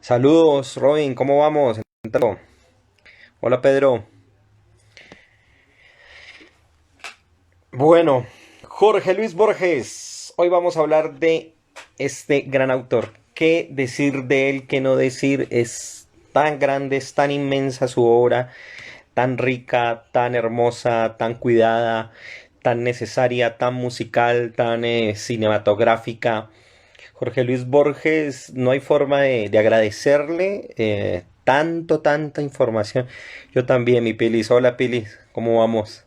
Saludos, Robin, ¿cómo vamos? Hola, Pedro. Bueno, Jorge Luis Borges. Hoy vamos a hablar de este gran autor. ¿Qué decir de él? ¿Qué no decir? Es tan grande, es tan inmensa su obra, tan rica, tan hermosa, tan cuidada, tan necesaria, tan musical, tan cinematográfica. Jorge Luis Borges, no hay forma de agradecerle tanta información. Yo también, mi Pilis. Hola, Pilis, ¿cómo vamos?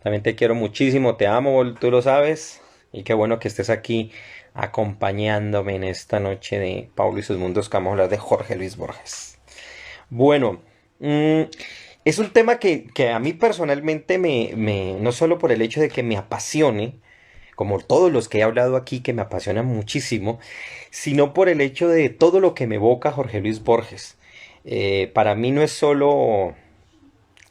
También te quiero muchísimo, te amo, tú lo sabes. Y qué bueno que estés aquí acompañándome en esta noche de Pablo y sus mundos, que vamos a hablar de Jorge Luis Borges. Bueno, mm, es un tema que a mí personalmente no solo por el hecho de que me apasione, como todos los que he hablado aquí que me apasionan muchísimo, sino por el hecho de todo lo que me evoca Jorge Luis Borges. Para mí no es solo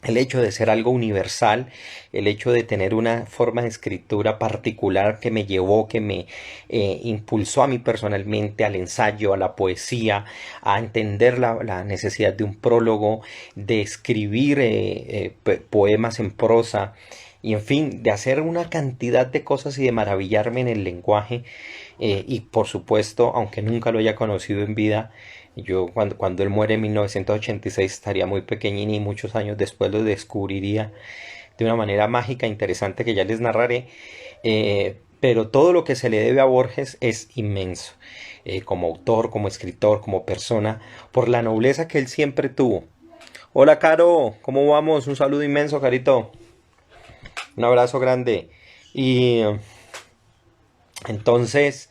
el hecho de ser algo universal, el hecho de tener una forma de escritura particular que me llevó, que me impulsó a mí personalmente al ensayo, a la poesía, a entender la necesidad de un prólogo, de escribir poemas en prosa, y en fin, de hacer una cantidad de cosas y de maravillarme en el lenguaje. Y por supuesto, aunque nunca lo haya conocido en vida, yo cuando él muere en 1986 estaría muy pequeñín y muchos años después lo descubriría de una manera mágica, interesante, que ya les narraré. Pero todo lo que se le debe a Borges es inmenso, como autor, como escritor, como persona, por la nobleza que él siempre tuvo. Hola, Caro, ¿cómo vamos? Un saludo inmenso, Carito. Un abrazo grande. Y entonces,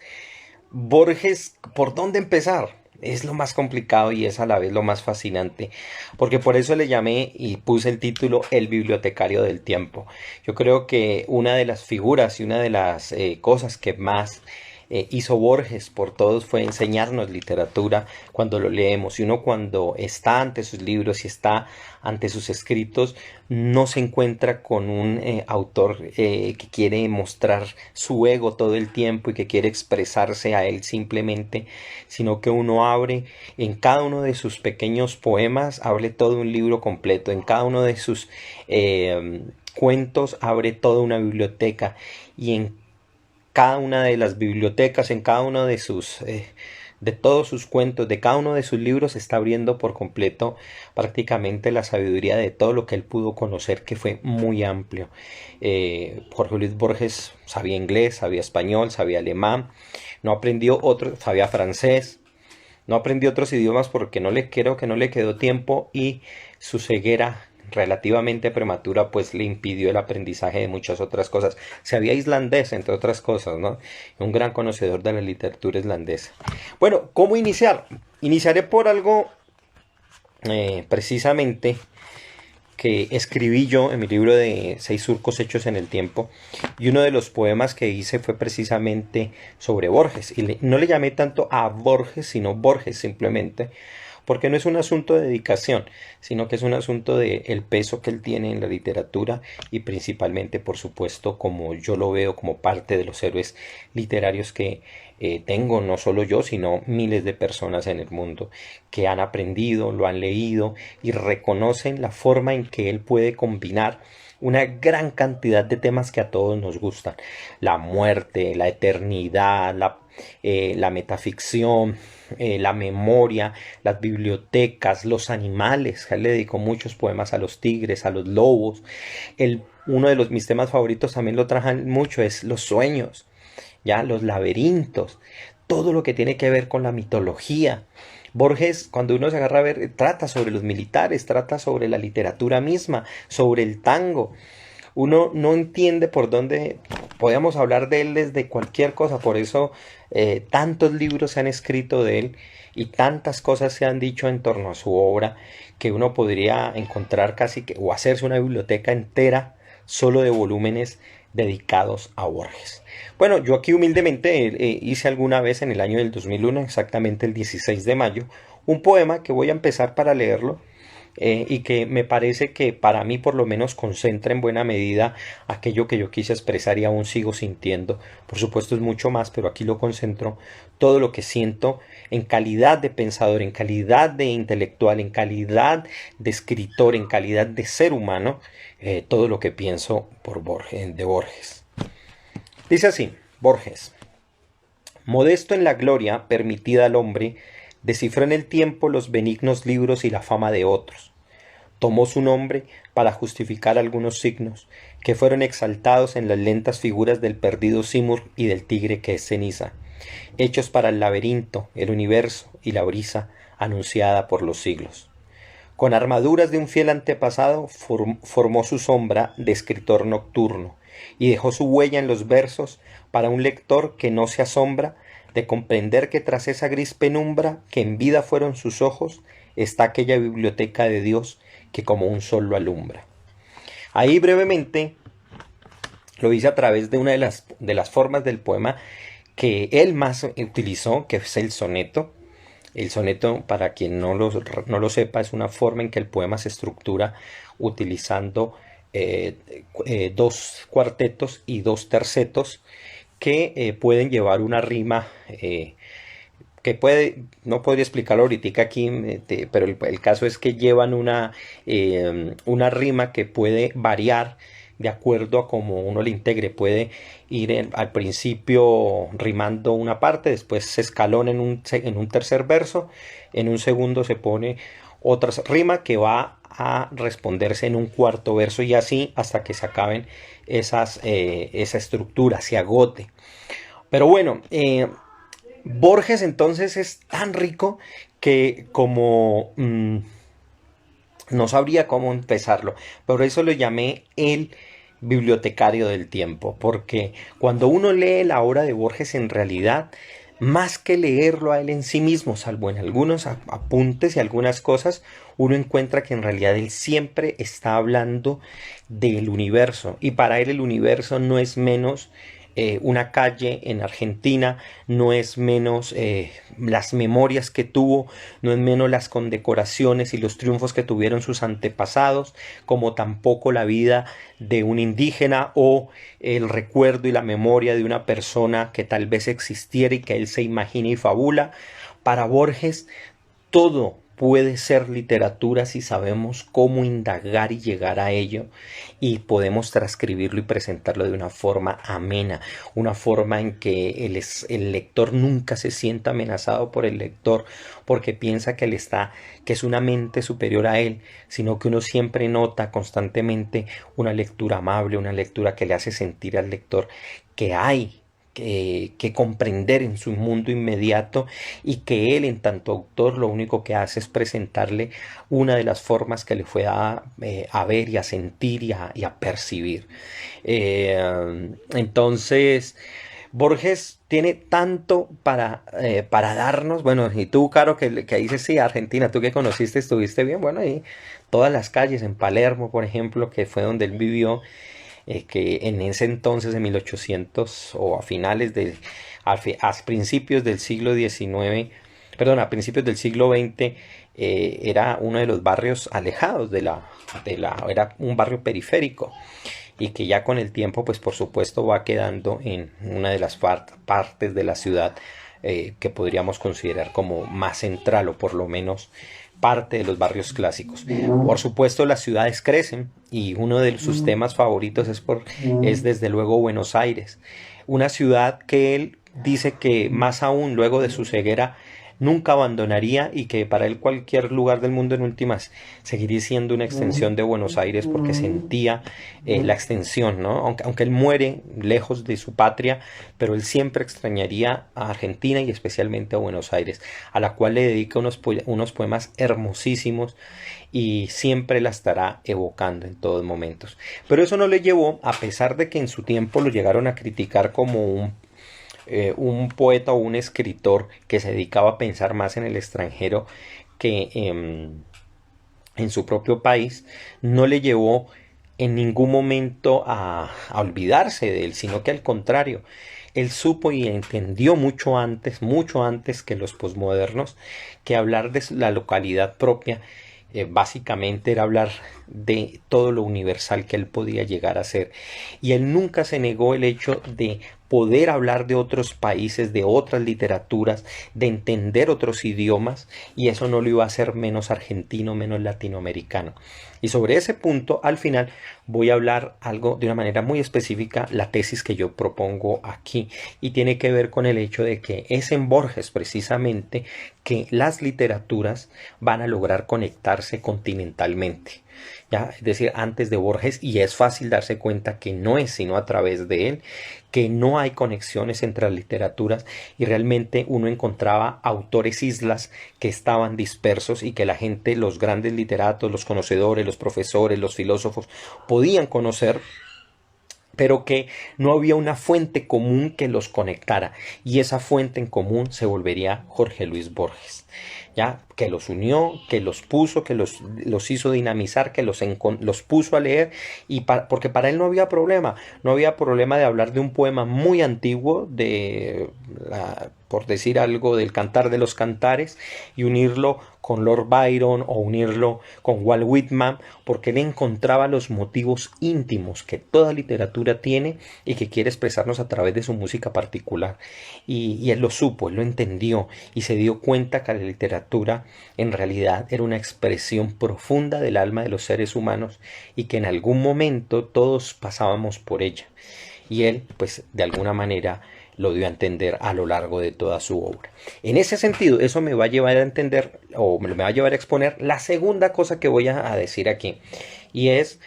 Borges, ¿por dónde empezar? Es lo más complicado y es a la vez lo más fascinante, porque por eso le llamé y puse el título El bibliotecario del tiempo. Yo creo que una de las figuras y una de las cosas que más hizo Borges por todos fue enseñarnos literatura cuando lo leemos. Y uno cuando está ante sus libros y está ante sus escritos, no se encuentra con un autor que quiere mostrar su ego todo el tiempo y que quiere expresarse a él simplemente, sino que uno abre en cada uno de sus pequeños poemas, abre todo un libro completo, en cada uno de sus cuentos abre toda una biblioteca, y en cada una de las bibliotecas, en cada uno de sus de todos sus cuentos, de cada uno de sus libros, está abriendo por completo prácticamente la sabiduría de todo lo que él pudo conocer, que fue muy amplio. Jorge Luis Borges sabía inglés, sabía español, sabía alemán, no aprendió otro, sabía francés, no aprendió otros idiomas porque no le creo que no le quedó tiempo, y su ceguera relativamente prematura pues le impidió el aprendizaje de muchas otras cosas. Sabía islandés, entre otras cosas, ¿no? Un gran conocedor de la literatura islandesa. Bueno, ¿cómo iniciar? Iniciaré por algo precisamente que escribí yo en mi libro de Seis surcos hechos en el tiempo, y uno de los poemas que hice fue precisamente sobre Borges, y no le llamé tanto a Borges sino Borges simplemente, porque no es un asunto de dedicación, sino que es un asunto de el peso que él tiene en la literatura, y principalmente, por supuesto, como yo lo veo como parte de los héroes literarios que tengo, no solo yo, sino miles de personas en el mundo que han aprendido, lo han leído y reconocen la forma en que él puede combinar una gran cantidad de temas que a todos nos gustan: la muerte, la eternidad, la metaficción, la memoria, las bibliotecas, los animales. Él le dedicó muchos poemas a los tigres, a los lobos. Uno de mis temas favoritos, también lo trajan mucho, es los sueños, ya los laberintos, todo lo que tiene que ver con la mitología. Borges, cuando uno se agarra a ver, trata sobre los militares, trata sobre la literatura misma, sobre el tango. Uno no entiende por dónde podemos hablar de él desde cualquier cosa. Por eso tantos libros se han escrito de él y tantas cosas se han dicho en torno a su obra, que uno podría encontrar casi que o hacerse una biblioteca entera solo de volúmenes dedicados a Borges. Bueno, yo aquí humildemente hice alguna vez en el año del 2001, exactamente el 16 de mayo, un poema que voy a empezar para leerlo, y que me parece que para mí por lo menos concentra en buena medida aquello que yo quise expresar y aún sigo sintiendo. Por supuesto es mucho más, pero aquí lo concentro todo lo que siento en calidad de pensador, en calidad de intelectual, en calidad de escritor, en calidad de ser humano, todo lo que pienso por Borges, de Borges. Dice así, Borges: modesto en la gloria permitida al hombre, descifró en el tiempo los benignos libros y la fama de otros. Tomó su nombre para justificar algunos signos que fueron exaltados en las lentas figuras del perdido Simurg y del tigre que es ceniza, hechos para el laberinto, el universo y la brisa anunciada por los siglos. Con armaduras de un fiel antepasado formó su sombra de escritor nocturno y dejó su huella en los versos para un lector que no se asombra de comprender que tras esa gris penumbra que en vida fueron sus ojos está aquella biblioteca de Dios que como un sol lo alumbra. Ahí brevemente lo hice a través de una de las formas del poema que él más utilizó, que es el soneto. El soneto, para quien no lo sepa, es una forma en que el poema se estructura utilizando dos cuartetos y dos tercetos que pueden llevar una rima que puede, no podría explicarlo ahorita aquí, pero el caso es que llevan una rima que puede variar de acuerdo a cómo uno le integre. Puede ir al principio rimando una parte, después se escalona en un tercer verso, en un segundo se pone otra rima que va a responderse en un cuarto verso y así hasta que se acaben esa estructura, se agote. Pero bueno, Borges entonces es tan rico que como no sabría cómo empezarlo. Por eso lo llamé el bibliotecario del tiempo, porque cuando uno lee la obra de Borges en realidad, más que leerlo a él en sí mismo, salvo en algunos apuntes y algunas cosas, uno encuentra que en realidad él siempre está hablando del universo y para él el universo no es menos una calle en Argentina, no es menos las memorias que tuvo, no es menos las condecoraciones y los triunfos que tuvieron sus antepasados, como tampoco la vida de un indígena o el recuerdo y la memoria de una persona que tal vez existiera y que él se imagina y fabula. Para Borges todo puede ser literatura si sabemos cómo indagar y llegar a ello y podemos transcribirlo y presentarlo de una forma amena, una forma en que el lector nunca se sienta amenazado por el lector porque piensa que que es una mente superior a él, sino que uno siempre nota constantemente una lectura amable, una lectura que le hace sentir al lector que hay que comprender en su mundo inmediato y que él en tanto autor lo único que hace es presentarle una de las formas que le fue a ver y a sentir y a percibir. Entonces Borges tiene tanto para darnos. Bueno, y tú, Caro, que dices, sí, Argentina, tú que conociste, estuviste bien, bueno, y todas las calles en Palermo, por ejemplo, que fue donde él vivió, que en ese entonces, en 1800 o a finales a principios del siglo XIX, perdón, a principios del siglo XX, era uno de los barrios alejados era un barrio periférico y que ya con el tiempo, pues por supuesto va quedando en una de las partes de la ciudad que podríamos considerar como más central o por lo menos parte de los barrios clásicos. Por supuesto las ciudades crecen y uno de sus temas favoritos es desde luego Buenos Aires, una ciudad que él dice que más aún luego de su ceguera nunca abandonaría y que para él cualquier lugar del mundo en últimas seguiría siendo una extensión de Buenos Aires porque sentía la extensión, ¿no? Aunque él muere lejos de su patria, pero él siempre extrañaría a Argentina y especialmente a Buenos Aires, a la cual le dedica unos poemas hermosísimos y siempre la estará evocando en todos momentos. Pero eso no le llevó, a pesar de que en su tiempo lo llegaron a criticar como un poeta o un escritor que se dedicaba a pensar más en el extranjero que en su propio país, no le llevó en ningún momento a olvidarse de él, sino que al contrario, él supo y entendió mucho antes que los posmodernos, que hablar de la localidad propia básicamente era hablar de todo lo universal que él podía llegar a ser. Y él nunca se negó el hecho de poder hablar de otros países, de otras literaturas, de entender otros idiomas, y eso no lo iba a hacer menos argentino, menos latinoamericano. Y sobre ese punto, al final, voy a hablar algo de una manera muy específica, la tesis que yo propongo aquí, y tiene que ver con el hecho de que es en Borges precisamente que las literaturas van a lograr conectarse continentalmente. ¿Ya? Es decir, antes de Borges, y es fácil darse cuenta que no es sino a través de él, que no hay conexiones entre las literaturas, y realmente uno encontraba autores islas que estaban dispersos y que la gente, los grandes literatos, los conocedores, los profesores, los filósofos podían conocer, pero que no había una fuente común que los conectara, y esa fuente en común se volvería Jorge Luis Borges, ya que los unió, que los puso, que los hizo dinamizar, que los puso a leer, y porque para él no había problema, no había problema de hablar de un poema muy antiguo, por decir algo, del Cantar de los Cantares, y unirlo con Lord Byron o unirlo con Walt Whitman, porque él encontraba los motivos íntimos que toda literatura tiene y que quiere expresarnos a través de su música particular. Y él lo supo, él lo entendió, y se dio cuenta que la literatura en realidad era una expresión profunda del alma de los seres humanos, y que en algún momento todos pasábamos por ella. Y él, pues, de alguna manera lo dio a entender a lo largo de toda su obra. En ese sentido, eso me va a llevar a entender, o me va a llevar a exponer la segunda cosa que voy a decir aquí, y es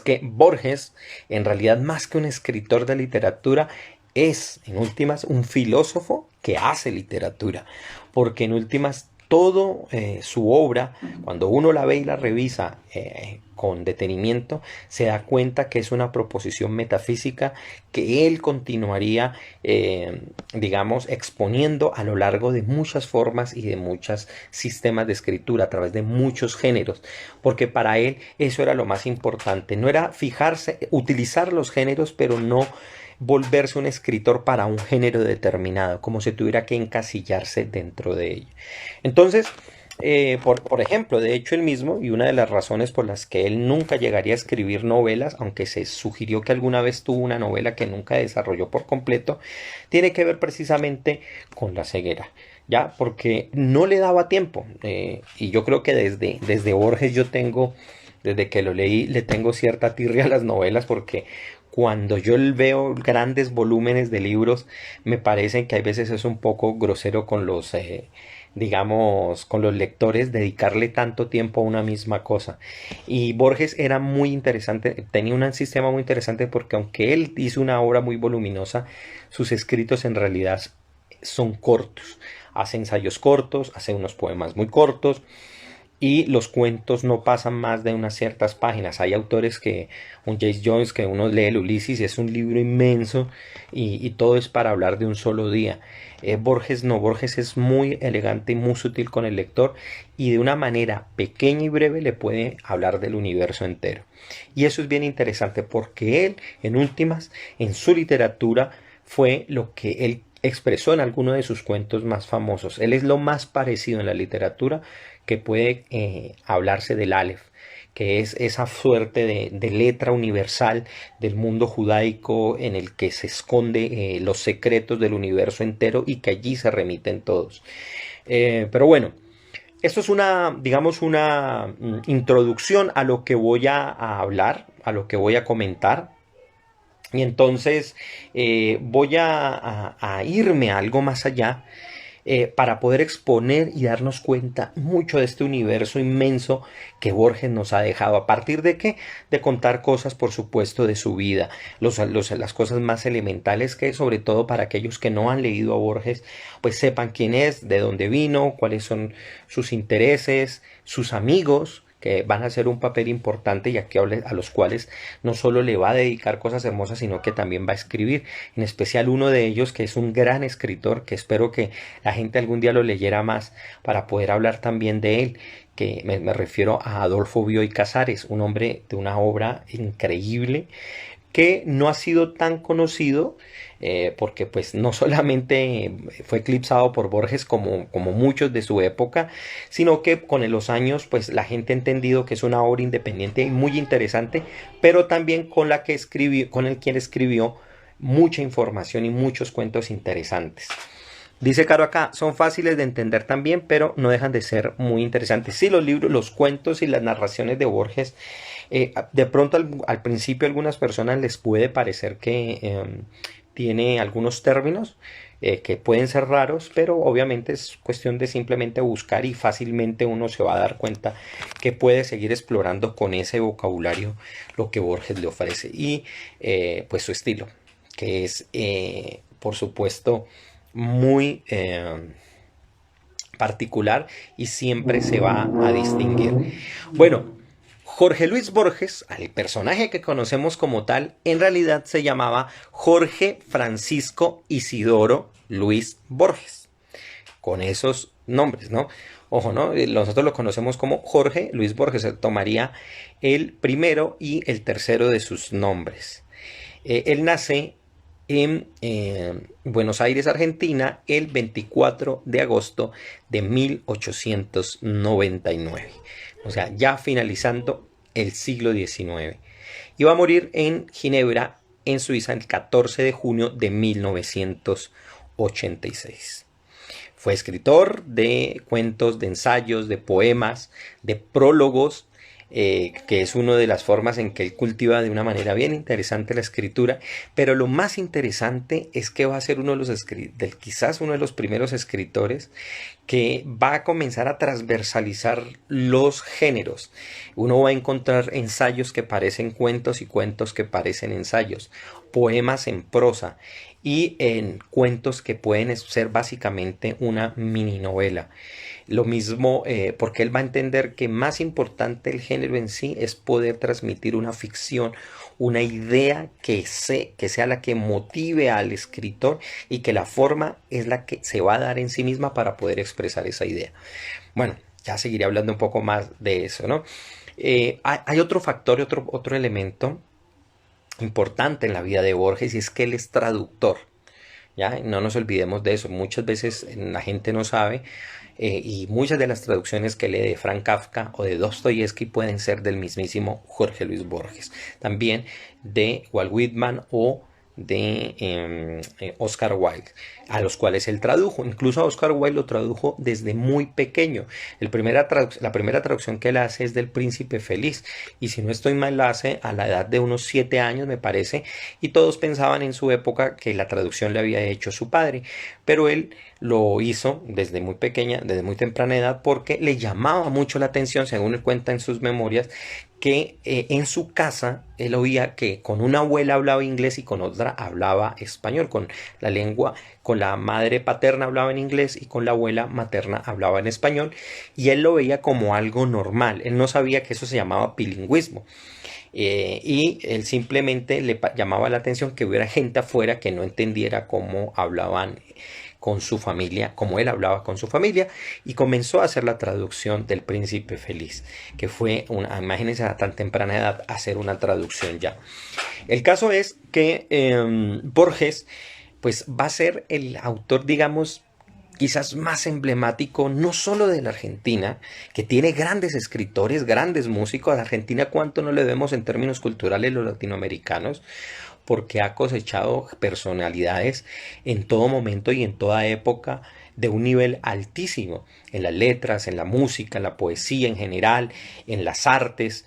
que Borges, en realidad, más que un escritor de literatura, es, en últimas, un filósofo que hace literatura, porque en últimas todo su obra, cuando uno la ve y la revisa con detenimiento, se da cuenta que es una proposición metafísica que él continuaría, digamos, exponiendo a lo largo de muchas formas y de muchos sistemas de escritura, a través de muchos géneros, porque para él eso era lo más importante, no era fijarse, utilizar los géneros, pero no volverse un escritor para un género determinado, como si tuviera que encasillarse dentro de ello. Entonces, por ejemplo, de hecho él mismo, y una de las razones por las que él nunca llegaría a escribir novelas, aunque se sugirió que alguna vez tuvo una novela que nunca desarrolló por completo, tiene que ver precisamente con la ceguera. Ya, porque no le daba tiempo, y yo creo que desde Borges desde que lo leí, le tengo cierta tirria a las novelas, porque cuando yo veo grandes volúmenes de libros, me parece que hay veces es un poco grosero con digamos, con los lectores, dedicarle tanto tiempo a una misma cosa. Y Borges era muy interesante, tenía un sistema muy interesante, porque aunque él hizo una obra muy voluminosa, sus escritos en realidad son cortos. Hace ensayos cortos, hace unos poemas muy cortos, y los cuentos no pasan más de unas ciertas páginas. Hay autores un James Joyce, que uno lee el Ulises y es un libro inmenso, y todo es para hablar de un solo día. Borges no, Borges es muy elegante y muy sutil con el lector, y de una manera pequeña y breve le puede hablar del universo entero. Y eso es bien interesante, porque él, en últimas, en su literatura, fue lo que él expresó en alguno de sus cuentos más famosos. Él es lo más parecido en la literatura que puede hablarse del Aleph, que es esa suerte de letra universal del mundo judaico, en el que se esconde los secretos del universo entero, y que allí se remiten todos. Pero bueno, esto es digamos, una introducción a lo que voy a hablar, a lo que voy a comentar. Y entonces voy a irme a algo más allá, para poder exponer y darnos cuenta mucho de este universo inmenso que Borges nos ha dejado. ¿A partir de qué? De contar cosas, por supuesto, de su vida, las cosas más elementales, que sobre todo para aquellos que no han leído a Borges, pues sepan quién es, de dónde vino, cuáles son sus intereses, sus amigos, que van a hacer un papel importante, y aquí a los cuales no solo le va a dedicar cosas hermosas, sino que también va a escribir, en especial uno de ellos, que es un gran escritor, que espero que la gente algún día lo leyera más, para poder hablar también de él, que me refiero a Adolfo Bioy Casares, un hombre de una obra increíble, que no ha sido tan conocido, porque pues no solamente fue eclipsado por Borges como muchos de su época, sino que con los años pues la gente ha entendido que es una obra independiente y muy interesante, pero también con la que escribió, con el quien escribió mucha información y muchos cuentos interesantes. Dice Caro acá, son fáciles de entender también, pero no dejan de ser muy interesantes. Sí, los libros, los cuentos y las narraciones de Borges, de pronto al principio a algunas personas les puede parecer que tiene algunos términos que pueden ser raros, pero obviamente es cuestión de simplemente buscar y fácilmente uno se va a dar cuenta que puede seguir explorando con ese vocabulario lo que Borges le ofrece y pues su estilo, que es por supuesto muy particular y siempre se va a distinguir. Bueno, Jorge Luis Borges, el personaje que conocemos como tal, en realidad se llamaba Jorge Francisco Isidoro Luis Borges, con esos nombres, ¿no? Ojo, ¿no? Nosotros lo conocemos como Jorge Luis Borges, se tomaría el primero y el tercero de sus nombres. Él nace en Buenos Aires, Argentina, el 24 de agosto de 1899. O sea, ya finalizando el siglo XIX. Y va a morir en Ginebra, en Suiza, el 14 de junio de 1986. Fue escritor de cuentos, de ensayos, de poemas, de prólogos, que es una de las formas en que él cultiva de una manera bien interesante la escritura, pero lo más interesante es que va a ser quizás uno de los primeros escritores que va a comenzar a transversalizar los géneros. Uno va a encontrar ensayos que parecen cuentos y cuentos que parecen ensayos, poemas en prosa y en cuentos que pueden ser básicamente una mini novela. Lo mismo porque él va a entender que más importante el género en sí es poder transmitir una ficción, una idea que sea la que motive al escritor y que la forma es la que se va a dar en sí misma para poder expresar esa idea. Bueno, ya seguiré hablando un poco más de eso, ¿no? Hay otro factor, otro elemento importante en la vida de Borges y es que él es traductor. ¿Ya? No nos olvidemos de eso. Muchas veces la gente no sabe y muchas de las traducciones que lee de Franz Kafka o de Dostoyevsky pueden ser del mismísimo Jorge Luis Borges. También de Walt Whitman o de Oscar Wilde, a los cuales él tradujo. Incluso a Oscar Wilde lo tradujo desde muy pequeño. La primera traducción que él hace es del Príncipe Feliz, y si no estoy mal la hace a la edad de unos 7 años me parece, y todos pensaban en su época que la traducción le había hecho su padre, pero él lo hizo desde muy pequeña, desde muy temprana edad, porque le llamaba mucho la atención, según él cuenta en sus memorias, que en su casa él oía que con una abuela hablaba inglés y con otra hablaba español, con la madre paterna hablaba en inglés y con la abuela materna hablaba en español, y él lo veía como algo normal. Él no sabía que eso se llamaba bilingüismo. Y él simplemente le llamaba la atención que hubiera gente afuera que no entendiera cómo hablaban con su familia, como él hablaba con su familia, y comenzó a hacer la traducción del Príncipe Feliz, que fue imagínense a tan temprana edad hacer una traducción ya. El caso es que Borges pues va a ser el autor, digamos, quizás más emblemático, no solo de la Argentina, que tiene grandes escritores, grandes músicos. A Argentina cuánto no le vemos en términos culturales los latinoamericanos, porque ha cosechado personalidades en todo momento y en toda época de un nivel altísimo, en las letras, en la música, en la poesía en general, en las artes.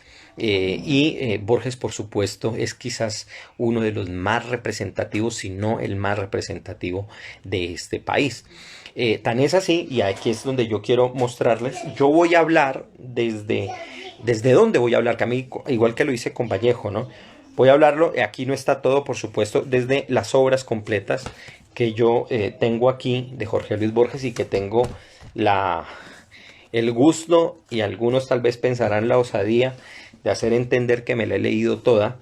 Borges, por supuesto, es quizás uno de los más representativos, si no el más representativo de este país. Tan es así, y aquí es donde yo quiero mostrarles, yo voy a hablar desde dónde voy a hablar, que a mí, igual que lo hice con Vallejo, ¿no? Voy a hablarlo, aquí no está todo, por supuesto, desde las obras completas que yo tengo aquí de Jorge Luis Borges y que tengo el gusto, y algunos tal vez pensarán la osadía de hacer entender que me la he leído toda,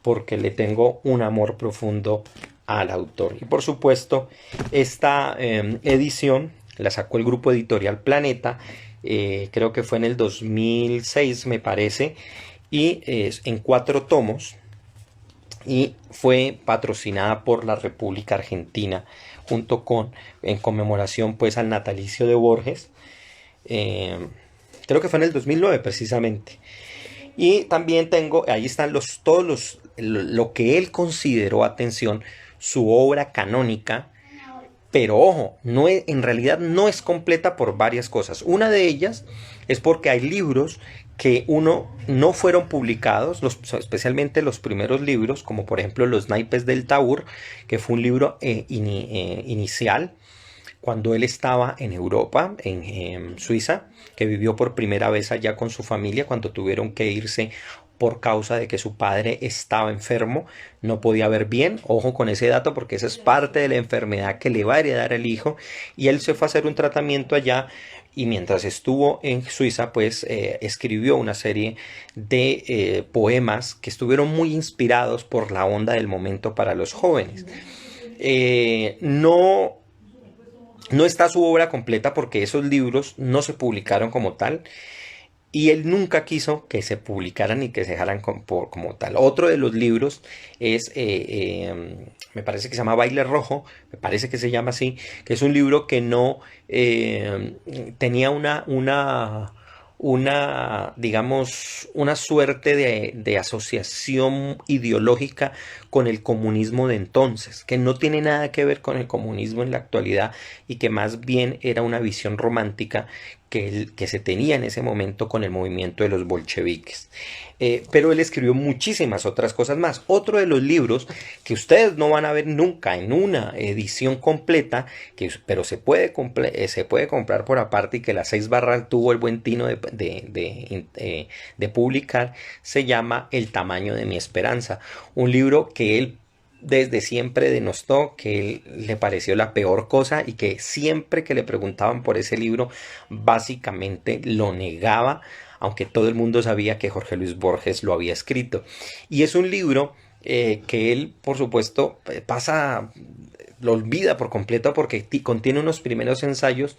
porque le tengo un amor profundo al autor. Y por supuesto, esta edición la sacó el grupo editorial Planeta, creo que fue en el 2006 me parece, y en 4 tomos. y fue patrocinada por la República Argentina junto con, en conmemoración pues al natalicio de Borges. Creo que fue en el 2009 precisamente. Y también tengo, ahí están lo que él consideró, atención, su obra canónica. Pero ojo, en realidad no es completa por varias cosas. Una de ellas es porque hay libros que no fueron publicados, especialmente los primeros libros, como por ejemplo Los naipes del Taur, que fue un libro inicial cuando él estaba en Europa, en Suiza, que vivió por primera vez allá con su familia, cuando tuvieron que irse por causa de que su padre estaba enfermo, no podía ver bien. Ojo con ese dato porque esa es parte de la enfermedad que le va a heredar el hijo, y él se fue a hacer un tratamiento allá, y mientras estuvo en Suiza pues escribió una serie de poemas que estuvieron muy inspirados por la onda del momento para los jóvenes. No está su obra completa porque esos libros no se publicaron como tal, y él nunca quiso que se publicaran y que se dejaran como tal. Otro de los libros es, me parece que se llama Baile Rojo, me parece que se llama así, que es un libro que no tenía digamos, una suerte de asociación ideológica con el comunismo de entonces, que no tiene nada que ver con el comunismo en la actualidad, y que más bien era una visión romántica que se tenía en ese momento con el movimiento de los bolcheviques. Pero él escribió muchísimas otras cosas más. Otro de los libros que ustedes no van a ver nunca en una edición completa, pero se puede comprar por aparte, y que la 6 Barral tuvo el buen tino de publicar, se llama El tamaño de mi esperanza, un libro que él desde siempre denostó, que él le pareció la peor cosa, y que siempre que le preguntaban por ese libro básicamente lo negaba, aunque todo el mundo sabía que Jorge Luis Borges lo había escrito. Y es un libro que él, por supuesto, lo olvida por completo, porque contiene unos primeros ensayos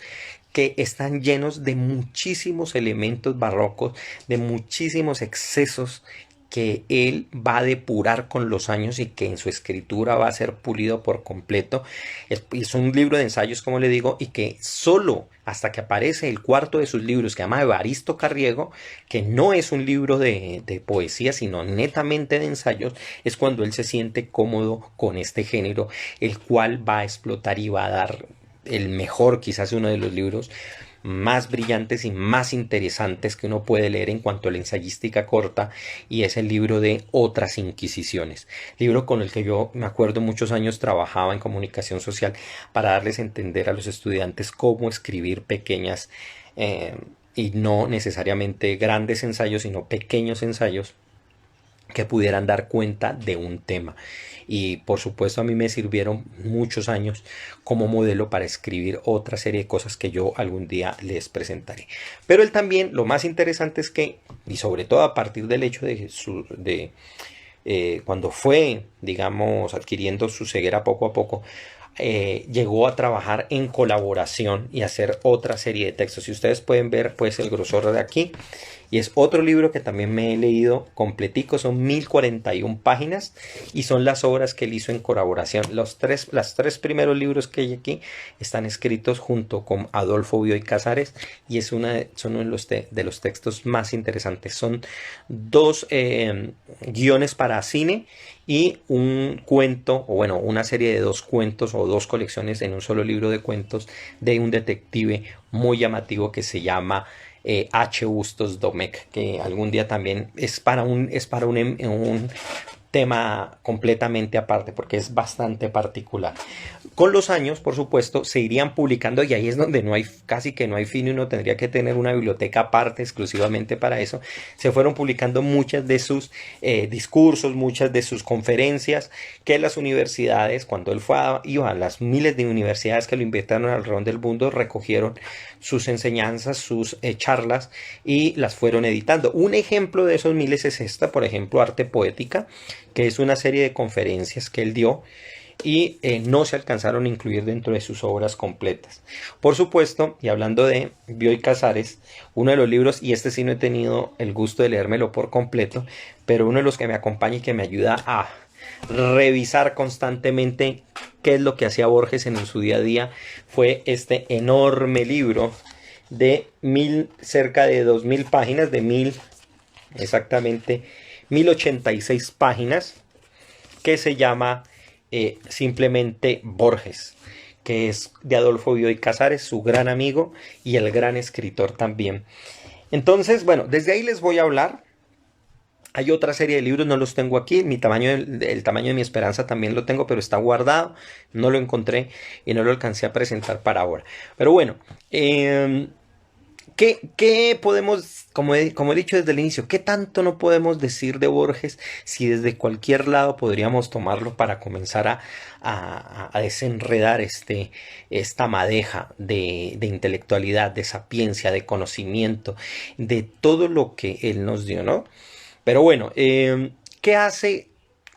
que están llenos de muchísimos elementos barrocos, de muchísimos excesos que él va a depurar con los años, y que en su escritura va a ser pulido por completo. Es un libro de ensayos, como le digo, y que solo hasta que aparece el cuarto de sus libros, que se llama Evaristo Carriego, que no es un libro de poesía, sino netamente de ensayos, es cuando él se siente cómodo con este género, el cual va a explotar y va a dar el mejor, quizás uno de los libros más brillantes y más interesantes que uno puede leer en cuanto a la ensayística corta, y es el libro de Otras Inquisiciones, libro con el que yo me acuerdo muchos años trabajaba en comunicación social para darles a entender a los estudiantes cómo escribir pequeñas y no necesariamente grandes ensayos, sino pequeños ensayos que pudieran dar cuenta de un tema. Y por supuesto a mí me sirvieron muchos años como modelo para escribir otra serie de cosas que yo algún día les presentaré. Pero él también, lo más interesante es que, y sobre todo a partir del hecho de cuando fue, digamos, adquiriendo su ceguera poco a poco, llegó a trabajar en colaboración y hacer otra serie de textos. Si ustedes pueden ver pues el grosor de aquí, y es otro libro que también me he leído completico, son 1041 páginas, y son las obras que él hizo en colaboración. Los tres primeros libros que hay aquí están escritos junto con Adolfo Bioy Casares, y son uno de los textos más interesantes. Son dos guiones para cine y un cuento, o bueno, una serie de 2 cuentos o 2 colecciones en un solo libro de cuentos de un detective muy llamativo que se llama H. Bustos Domecq, que algún día también es para un tema completamente aparte, porque es bastante particular. Con los años, por supuesto, se irían publicando, y ahí es donde casi que no hay fin, y uno tendría que tener una biblioteca aparte exclusivamente para eso. Se fueron publicando muchas de sus discursos, muchas de sus conferencias, que las universidades, cuando él iba a las miles de universidades que lo invitaron alrededor del mundo, recogieron sus enseñanzas, sus charlas, y las fueron editando. Un ejemplo de esos miles es esta, por ejemplo, Arte Poética, que es una serie de conferencias que él dio, y no se alcanzaron a incluir dentro de sus obras completas. Por supuesto, y hablando de Bioy Casares, uno de los libros, y sí no he tenido el gusto de leérmelo por completo, pero uno de los que me acompaña y que me ayuda a revisar constantemente qué es lo que hacía Borges en su día a día, fue este enorme libro de cerca de 2000 páginas, exactamente 1086 páginas, que se llama simplemente Borges, que es de Adolfo Bioy Casares, su gran amigo y el gran escritor también. Entonces, bueno, desde ahí les voy a hablar. Hay otra serie de libros, no los tengo aquí, el tamaño de mi esperanza también lo tengo, pero está guardado, no lo encontré y no lo alcancé a presentar para ahora. Pero bueno, ¿qué podemos, como he dicho desde el inicio, qué tanto no podemos decir de Borges si desde cualquier lado podríamos tomarlo para comenzar a desenredar esta madeja de intelectualidad, de sapiencia, de conocimiento, de todo lo que él nos dio, ¿no? Pero bueno, ¿qué hace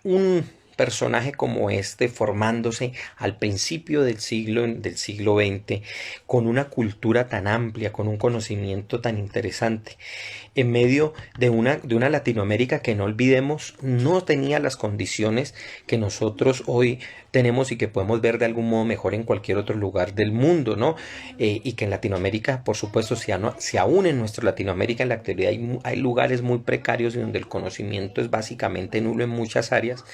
un personaje como este formándose al principio del siglo XX con una cultura tan amplia, con un conocimiento tan interesante, en medio de una Latinoamérica que, no olvidemos, no tenía las condiciones que nosotros hoy tenemos y que podemos ver de algún modo mejor en cualquier otro lugar del mundo, ¿no? Y que en Latinoamérica, por supuesto, si aún en nuestra Latinoamérica en la actualidad hay lugares muy precarios donde el conocimiento es básicamente nulo en muchas áreas,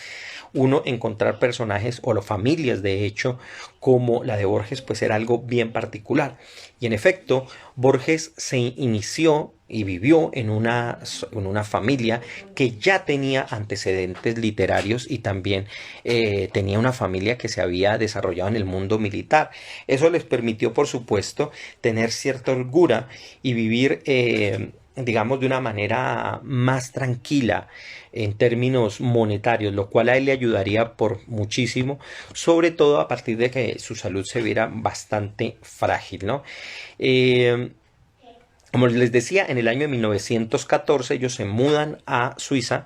uno encontrar personajes o familias, de hecho, como la de Borges, pues era algo bien particular. Y en efecto, Borges se inició y vivió en una familia que ya tenía antecedentes literarios y también tenía una familia que se había desarrollado en el mundo militar. Eso les permitió, por supuesto, tener cierta holgura y vivir digamos, de una manera más tranquila en términos monetarios, lo cual a él le ayudaría por muchísimo, sobre todo a partir de que su salud se viera bastante frágil, ¿no? Como les decía, en el año de 1914 ellos se mudan a Suiza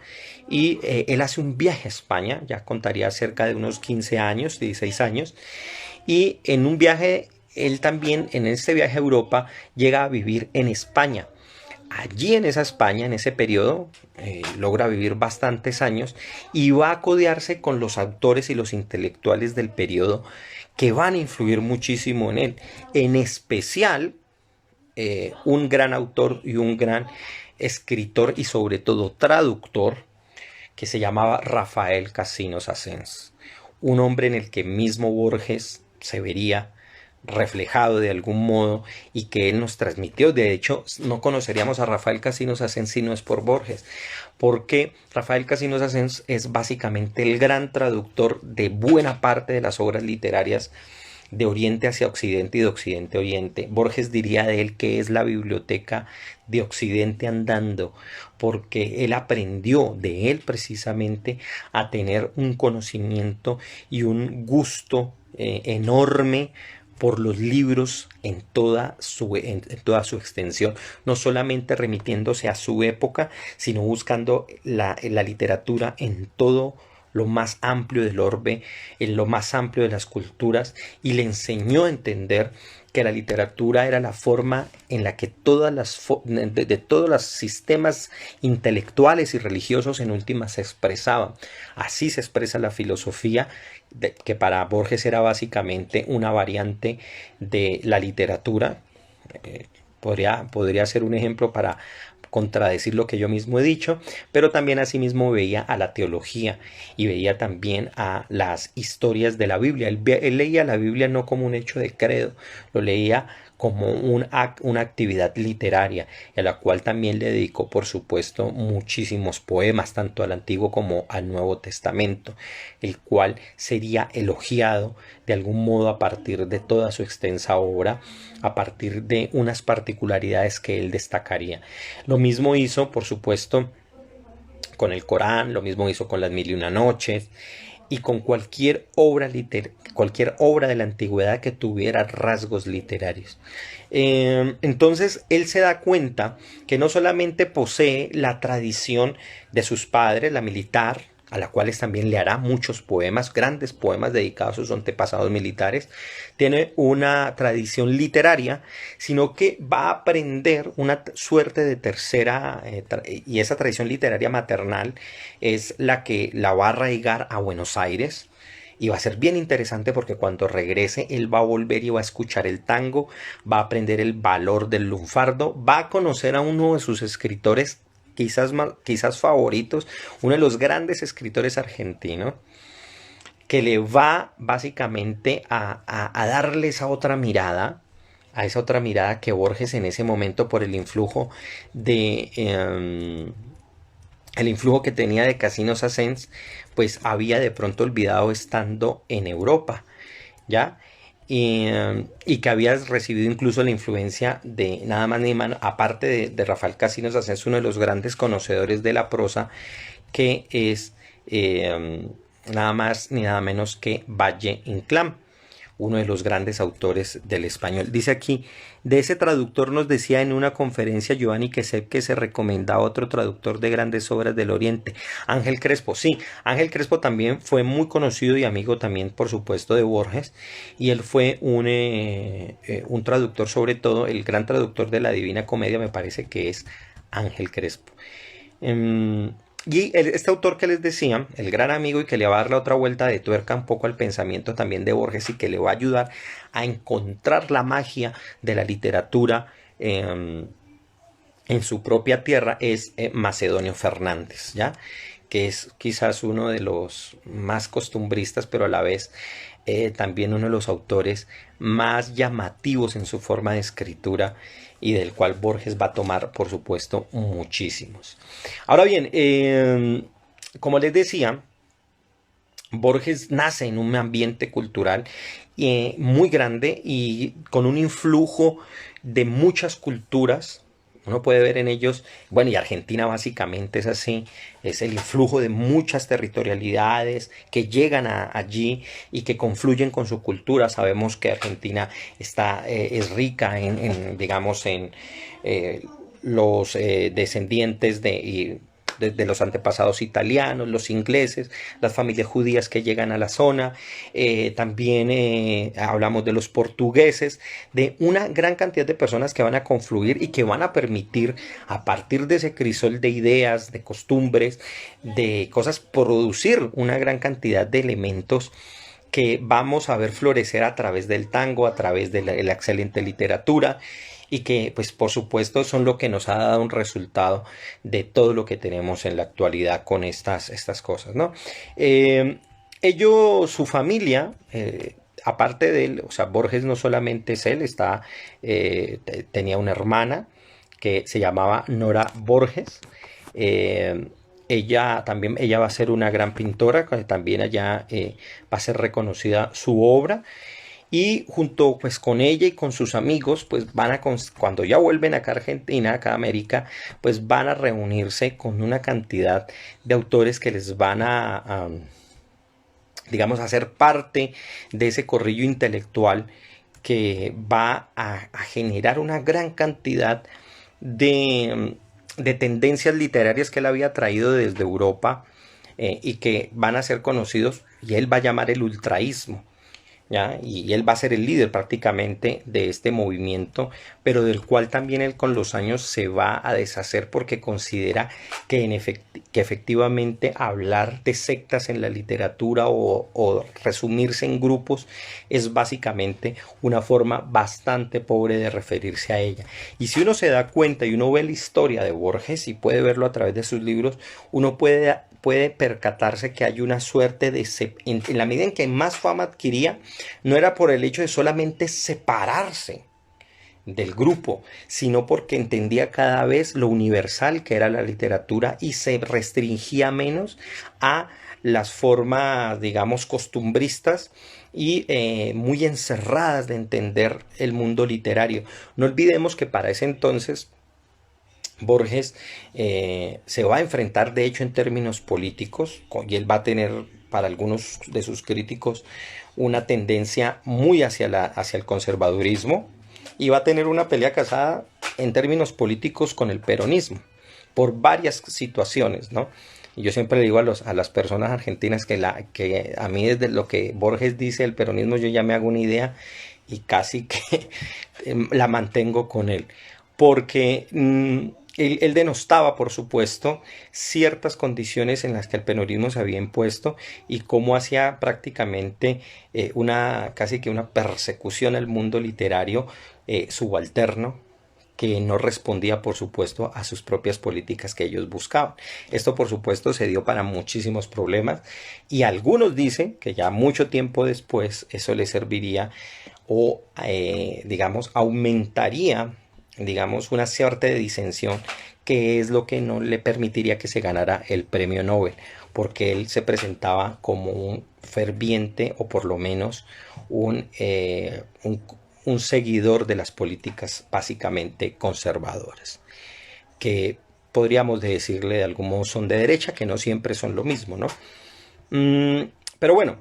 y él hace un viaje a España, ya contaría cerca de unos 15 años, 16 años, y en un viaje, él también en este viaje a Europa llega a vivir en España. Allí en esa España, en ese periodo, logra vivir bastantes años y va a codearse con los autores y los intelectuales del periodo que van a influir muchísimo en él. En especial, un gran autor y un gran escritor y sobre todo traductor que se llamaba Rafael Cansinos Assens. Un hombre en el que mismo Borges se vería reflejado de algún modo y que él nos transmitió. De hecho, no conoceríamos a Rafael Cansinos Assens si no es por Borges, porque Rafael Cansinos Assens es básicamente el gran traductor de buena parte de las obras literarias de Oriente hacia Occidente y de Occidente a Oriente. Borges diría de él que es la biblioteca de Occidente andando, porque él aprendió de él precisamente a tener un conocimiento y un gusto enorme por los libros en toda su extensión, no solamente remitiéndose a su época, sino buscando la literatura en todo lo más amplio del orbe, en lo más amplio de las culturas, y le enseñó a entender que la literatura era la forma en la que de todos los sistemas intelectuales y religiosos en última se expresaban. Así se expresa la filosofía, que para Borges era básicamente una variante de la literatura. Podría ser un ejemplo para contradecir lo que yo mismo he dicho, pero también asimismo veía a la teología y veía también a las historias de la Biblia. Él leía la Biblia no como un hecho de credo, lo leía como una actividad literaria, a la cual también le dedicó, por supuesto, muchísimos poemas, tanto al Antiguo como al Nuevo Testamento, el cual sería elogiado de algún modo a partir de toda su extensa obra, a partir de unas particularidades que él destacaría. Lo mismo hizo, por supuesto, con el Corán, lo mismo hizo con las Mil y una Noches, y con cualquier obra de la antigüedad que tuviera rasgos literarios. Entonces él se da cuenta que no solamente posee la tradición de sus padres, la militar, a la cual también le hará muchos poemas, grandes poemas dedicados a sus antepasados militares. Tiene una tradición literaria, sino que va a aprender una suerte de tercera, y esa tradición literaria maternal es la que la va a arraigar a Buenos Aires. Y va a ser bien interesante porque cuando regrese él va a volver y va a escuchar el tango, va a aprender el valor del lunfardo, va a conocer a uno de sus escritores quizás favoritos, uno de los grandes escritores argentinos, que le va básicamente a darle esa otra mirada, a esa otra mirada que Borges en ese momento por el influjo el influjo que tenía de Casino Sassens, pues había de pronto olvidado estando en Europa, ¿ya? Y que había recibido incluso la influencia de nada más ni menos, aparte de Rafael Casino Sassens, uno de los grandes conocedores de la prosa, que es nada más ni nada menos que Valle Inclán, uno de los grandes autores del español. Dice aquí, de ese traductor nos decía en una conferencia Giovanni Quesep que se recomendaba otro traductor de grandes obras del Oriente, Ángel Crespo. Sí, Ángel Crespo también fue muy conocido y amigo también, por supuesto, de Borges, y él fue un traductor, sobre todo, el gran traductor de la Divina Comedia, me parece que es Ángel Crespo. Y este autor que les decía, el gran amigo y que le va a dar la otra vuelta de tuerca un poco al pensamiento también de Borges y que le va a ayudar a encontrar la magia de la literatura en su propia tierra, es Macedonio Fernández, ¿ya? Que es quizás uno de los más costumbristas, pero a la vez también uno de los autores más llamativos en su forma de escritura y del cual Borges va a tomar, por supuesto, muchísimos. Ahora bien, como les decía, Borges nace en un ambiente cultural muy grande y con un influjo de muchas culturas. Uno puede ver en ellos, bueno, y Argentina básicamente es así, es el influjo de muchas territorialidades que llegan allí y que confluyen con su cultura. Sabemos que Argentina es rica digamos, en los descendientes de los antepasados italianos, los ingleses, las familias judías que llegan a la zona, también hablamos de los portugueses, de una gran cantidad de personas que van a confluir y que van a permitir, a partir de ese crisol de ideas, de costumbres, de cosas, producir una gran cantidad de elementos que vamos a ver florecer a través del tango, a través de la excelente literatura, y que pues por supuesto son lo que nos ha dado un resultado de todo lo que tenemos en la actualidad con estas cosas, ¿no? Su familia, aparte de él, o sea, Borges no solamente es él, tenía una hermana que se llamaba Nora Borges. Ella va a ser una gran pintora, también allá va a ser reconocida su obra. Y junto pues con ella y con sus amigos, pues cuando ya vuelven acá a Argentina, acá a América, pues van a reunirse con una cantidad de autores que les van digamos, a ser parte de ese corrillo intelectual que va a generar una gran cantidad de tendencias literarias que él había traído desde Europa y que van a ser conocidos, y él va a llamar el ultraísmo. ¿Ya? Y él va a ser el líder prácticamente de este movimiento, pero del cual también él con los años se va a deshacer porque considera que efectivamente hablar de sectas en la literatura o resumirse en grupos es básicamente una forma bastante pobre de referirse a ella. Y si uno se da cuenta y uno ve la historia de Borges y puede verlo a través de sus libros, uno puede percatarse que hay una suerte en la medida en que más fama adquiría, no era por el hecho de solamente separarse del grupo, sino porque entendía cada vez lo universal que era la literatura y se restringía menos a las formas, digamos, costumbristas y muy encerradas de entender el mundo literario. No olvidemos que para ese entonces Borges se va a enfrentar, de hecho, en términos políticos, y él va a tener, para algunos de sus críticos, una tendencia muy hacia el conservadurismo, y va a tener una pelea casada en términos políticos con el peronismo, por varias situaciones, ¿no? Y yo siempre le digo a las personas argentinas que a mí desde lo que Borges dice el peronismo yo ya me hago una idea y casi que la mantengo con él. Porque él denostaba, por supuesto, ciertas condiciones en las que el peronismo se había impuesto y cómo hacía prácticamente casi que una persecución al mundo literario subalterno que no respondía, por supuesto, a sus propias políticas que ellos buscaban. Esto, por supuesto, se dio para muchísimos problemas y algunos dicen que ya mucho tiempo después eso le serviría o, digamos, aumentaría, digamos, una suerte de disensión que es lo que no le permitiría que se ganara el premio Nobel, porque él se presentaba como un ferviente o por lo menos un seguidor de las políticas básicamente conservadoras, que podríamos decirle de algún modo son de derecha, que no siempre son lo mismo, ¿no? Pero bueno,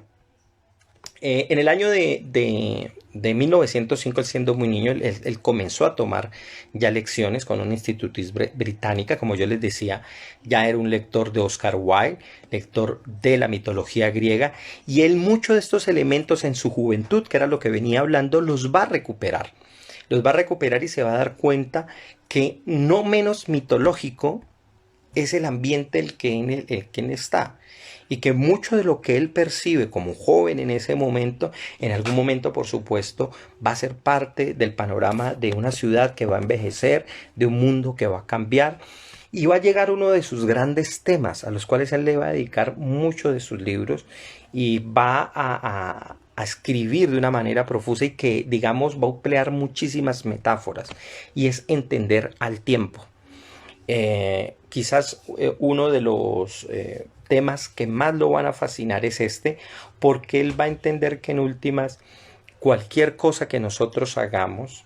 en el año de 1905, él siendo muy niño, él comenzó a tomar ya lecciones con una institutriz británica, como yo les decía, ya era un lector de Oscar Wilde, lector de la mitología griega, y él muchos de estos elementos en su juventud, que era lo que venía hablando, los va a recuperar. Los va a recuperar y se va a dar cuenta que no menos mitológico es el ambiente el que él está y que mucho de lo que él percibe como joven en ese momento, en algún momento por supuesto, va a ser parte del panorama de una ciudad que va a envejecer, de un mundo que va a cambiar y va a llegar uno de sus grandes temas a los cuales él le va a dedicar mucho de sus libros y va a escribir de una manera profusa y que digamos va a emplear muchísimas metáforas y es entender al tiempo. Quizás uno de los temas que más lo van a fascinar es este, porque él va a entender que en últimas cualquier cosa que nosotros hagamos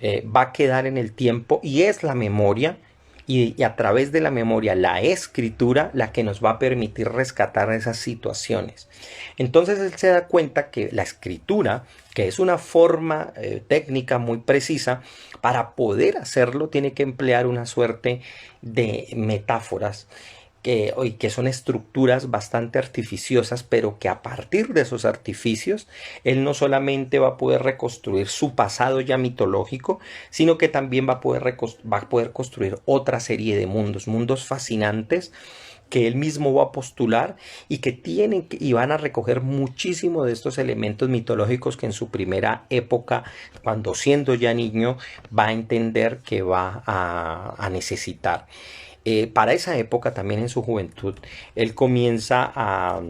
va a quedar en el tiempo y es la memoria y a través de la memoria, la escritura, la que nos va a permitir rescatar esas situaciones. Entonces él se da cuenta que la escritura, que es una forma técnica muy precisa, para poder hacerlo tiene que emplear una suerte de metáforas que son estructuras bastante artificiosas, pero que a partir de esos artificios, él no solamente va a poder reconstruir su pasado ya mitológico, sino que también va a poder construir otra serie de mundos, mundos fascinantes que él mismo va a postular y que tienen y van a recoger muchísimo de estos elementos mitológicos que en su primera época, cuando siendo ya niño, va a entender que va a necesitar. Para esa época, también en su juventud, él comienza a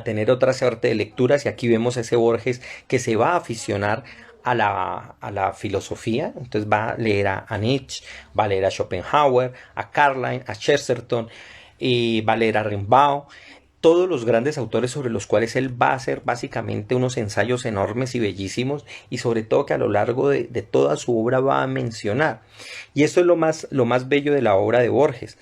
tener otra suerte de lecturas y aquí vemos a ese Borges que se va a aficionar a la filosofía, entonces va a leer a Nietzsche, va a leer a Schopenhauer, a Carlyle, a Chesterton y va a leer a Rimbaud, todos los grandes autores sobre los cuales él va a hacer básicamente unos ensayos enormes y bellísimos y sobre todo que a lo largo de toda su obra va a mencionar. Y esto es lo más bello de la obra de Borges.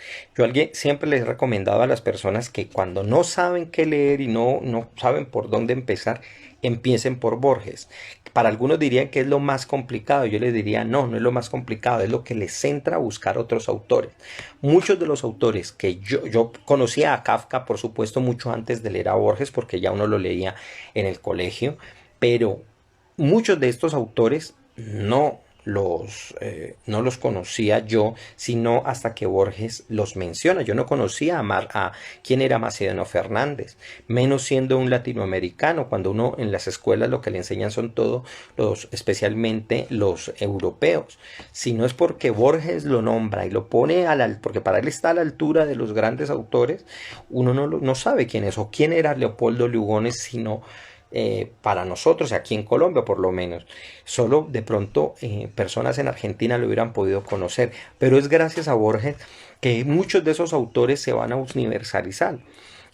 Siempre les he recomendado a las personas que cuando no saben qué leer y no saben por dónde empezar, empiecen por Borges. Para algunos dirían que es lo más complicado, yo les diría no, no es lo más complicado, es lo que les centra a buscar otros autores. Muchos de los autores que yo conocía a Kafka, por supuesto, mucho antes de leer a Borges, porque ya uno lo leía en el colegio, pero muchos de estos autores no los conocía yo, sino hasta que Borges los menciona. Yo no conocía a quién era Macedonio Fernández, menos siendo un latinoamericano, cuando uno en las escuelas lo que le enseñan son todos especialmente los europeos. Si no es porque Borges lo nombra y lo pone porque para él está a la altura de los grandes autores, uno no sabe quién es o quién era Leopoldo Lugones, sino para nosotros aquí en Colombia por lo menos solo de pronto personas en Argentina lo hubieran podido conocer, pero es gracias a Borges que muchos de esos autores se van a universalizar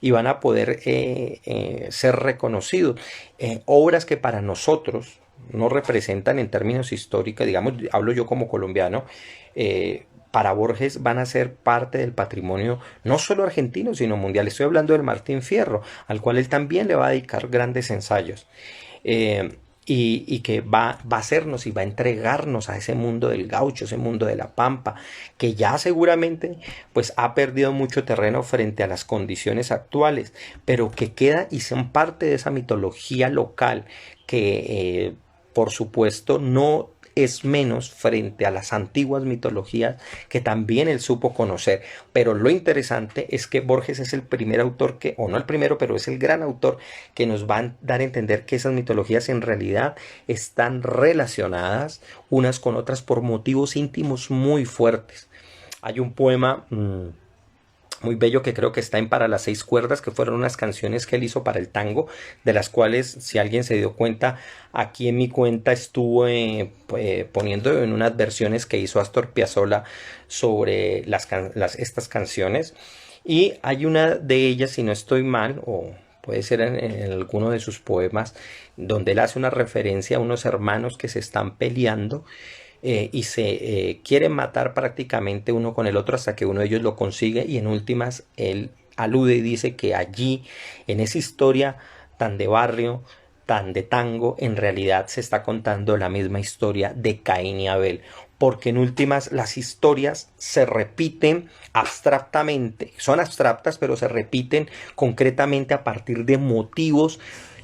y van a poder ser reconocidos, obras que para nosotros no representan en términos históricos, digamos, hablo yo como colombiano, para Borges van a ser parte del patrimonio no solo argentino, sino mundial. Estoy hablando del Martín Fierro, al cual él también le va a dedicar grandes ensayos. y que va a hacernos y va a entregarnos a ese mundo del gaucho, ese mundo de la pampa, que ya seguramente pues ha perdido mucho terreno frente a las condiciones actuales, pero que queda y son parte de esa mitología local que por supuesto no es menos frente a las antiguas mitologías que también él supo conocer. Pero lo interesante es que Borges es el primer autor que, o no el primero, pero es el gran autor que nos va a dar a entender que esas mitologías en realidad están relacionadas unas con otras por motivos íntimos muy fuertes. Hay un poema muy bello que creo que está en Para las seis cuerdas, que fueron unas canciones que él hizo para el tango, de las cuales, si alguien se dio cuenta, aquí en mi cuenta estuve poniendo en unas versiones que hizo Astor Piazzolla sobre estas canciones, y hay una de ellas, si no estoy mal, o puede ser en alguno de sus poemas, donde él hace una referencia a unos hermanos que se están peleando y se quieren matar prácticamente uno con el otro hasta que uno de ellos lo consigue, y en últimas él alude y dice que allí, en esa historia tan de barrio, tan de tango, en realidad se está contando la misma historia de Caín y Abel, porque en últimas las historias se repiten abstractamente, son abstractas pero se repiten concretamente a partir de motivos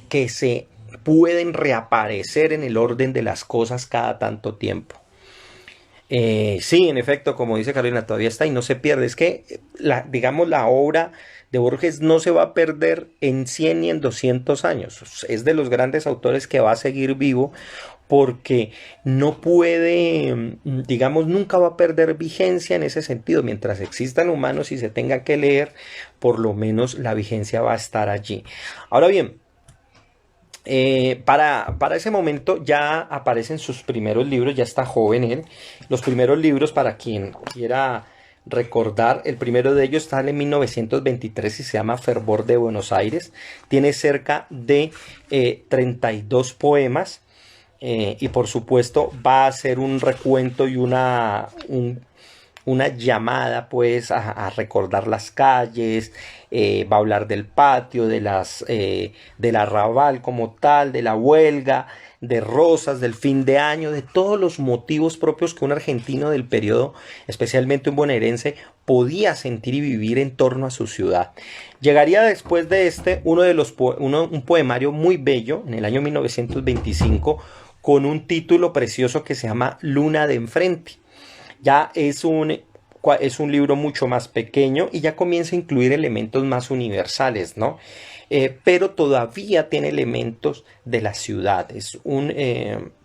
que se pueden reaparecer en el orden de las cosas cada tanto tiempo. Sí, en efecto, como dice Carolina, todavía está y no se pierde. Es que, digamos, la obra de Borges no se va a perder en 100 ni en 200 años. Es de los grandes autores que va a seguir vivo porque no puede, digamos, nunca va a perder vigencia en ese sentido. Mientras existan humanos y se tenga que leer, por lo menos la vigencia va a estar allí. Ahora bien, para ese momento ya aparecen sus primeros libros, ya está joven él. Los primeros libros, para quien quiera recordar, el primero de ellos sale en 1923 y se llama Fervor de Buenos Aires. Tiene cerca de 32 poemas y por supuesto va a ser un recuento y una llamada pues a recordar las calles, va a hablar del patio, del arrabal como tal, de la huelga, de Rosas, del fin de año, de todos los motivos propios que un argentino del periodo, especialmente un bonaerense, podía sentir y vivir en torno a su ciudad. Llegaría después de un poemario muy bello en el año 1925 con un título precioso que se llama Luna de Enfrente. Ya es un libro mucho más pequeño y ya comienza a incluir elementos más universales, ¿no? Pero todavía tiene elementos de la ciudad.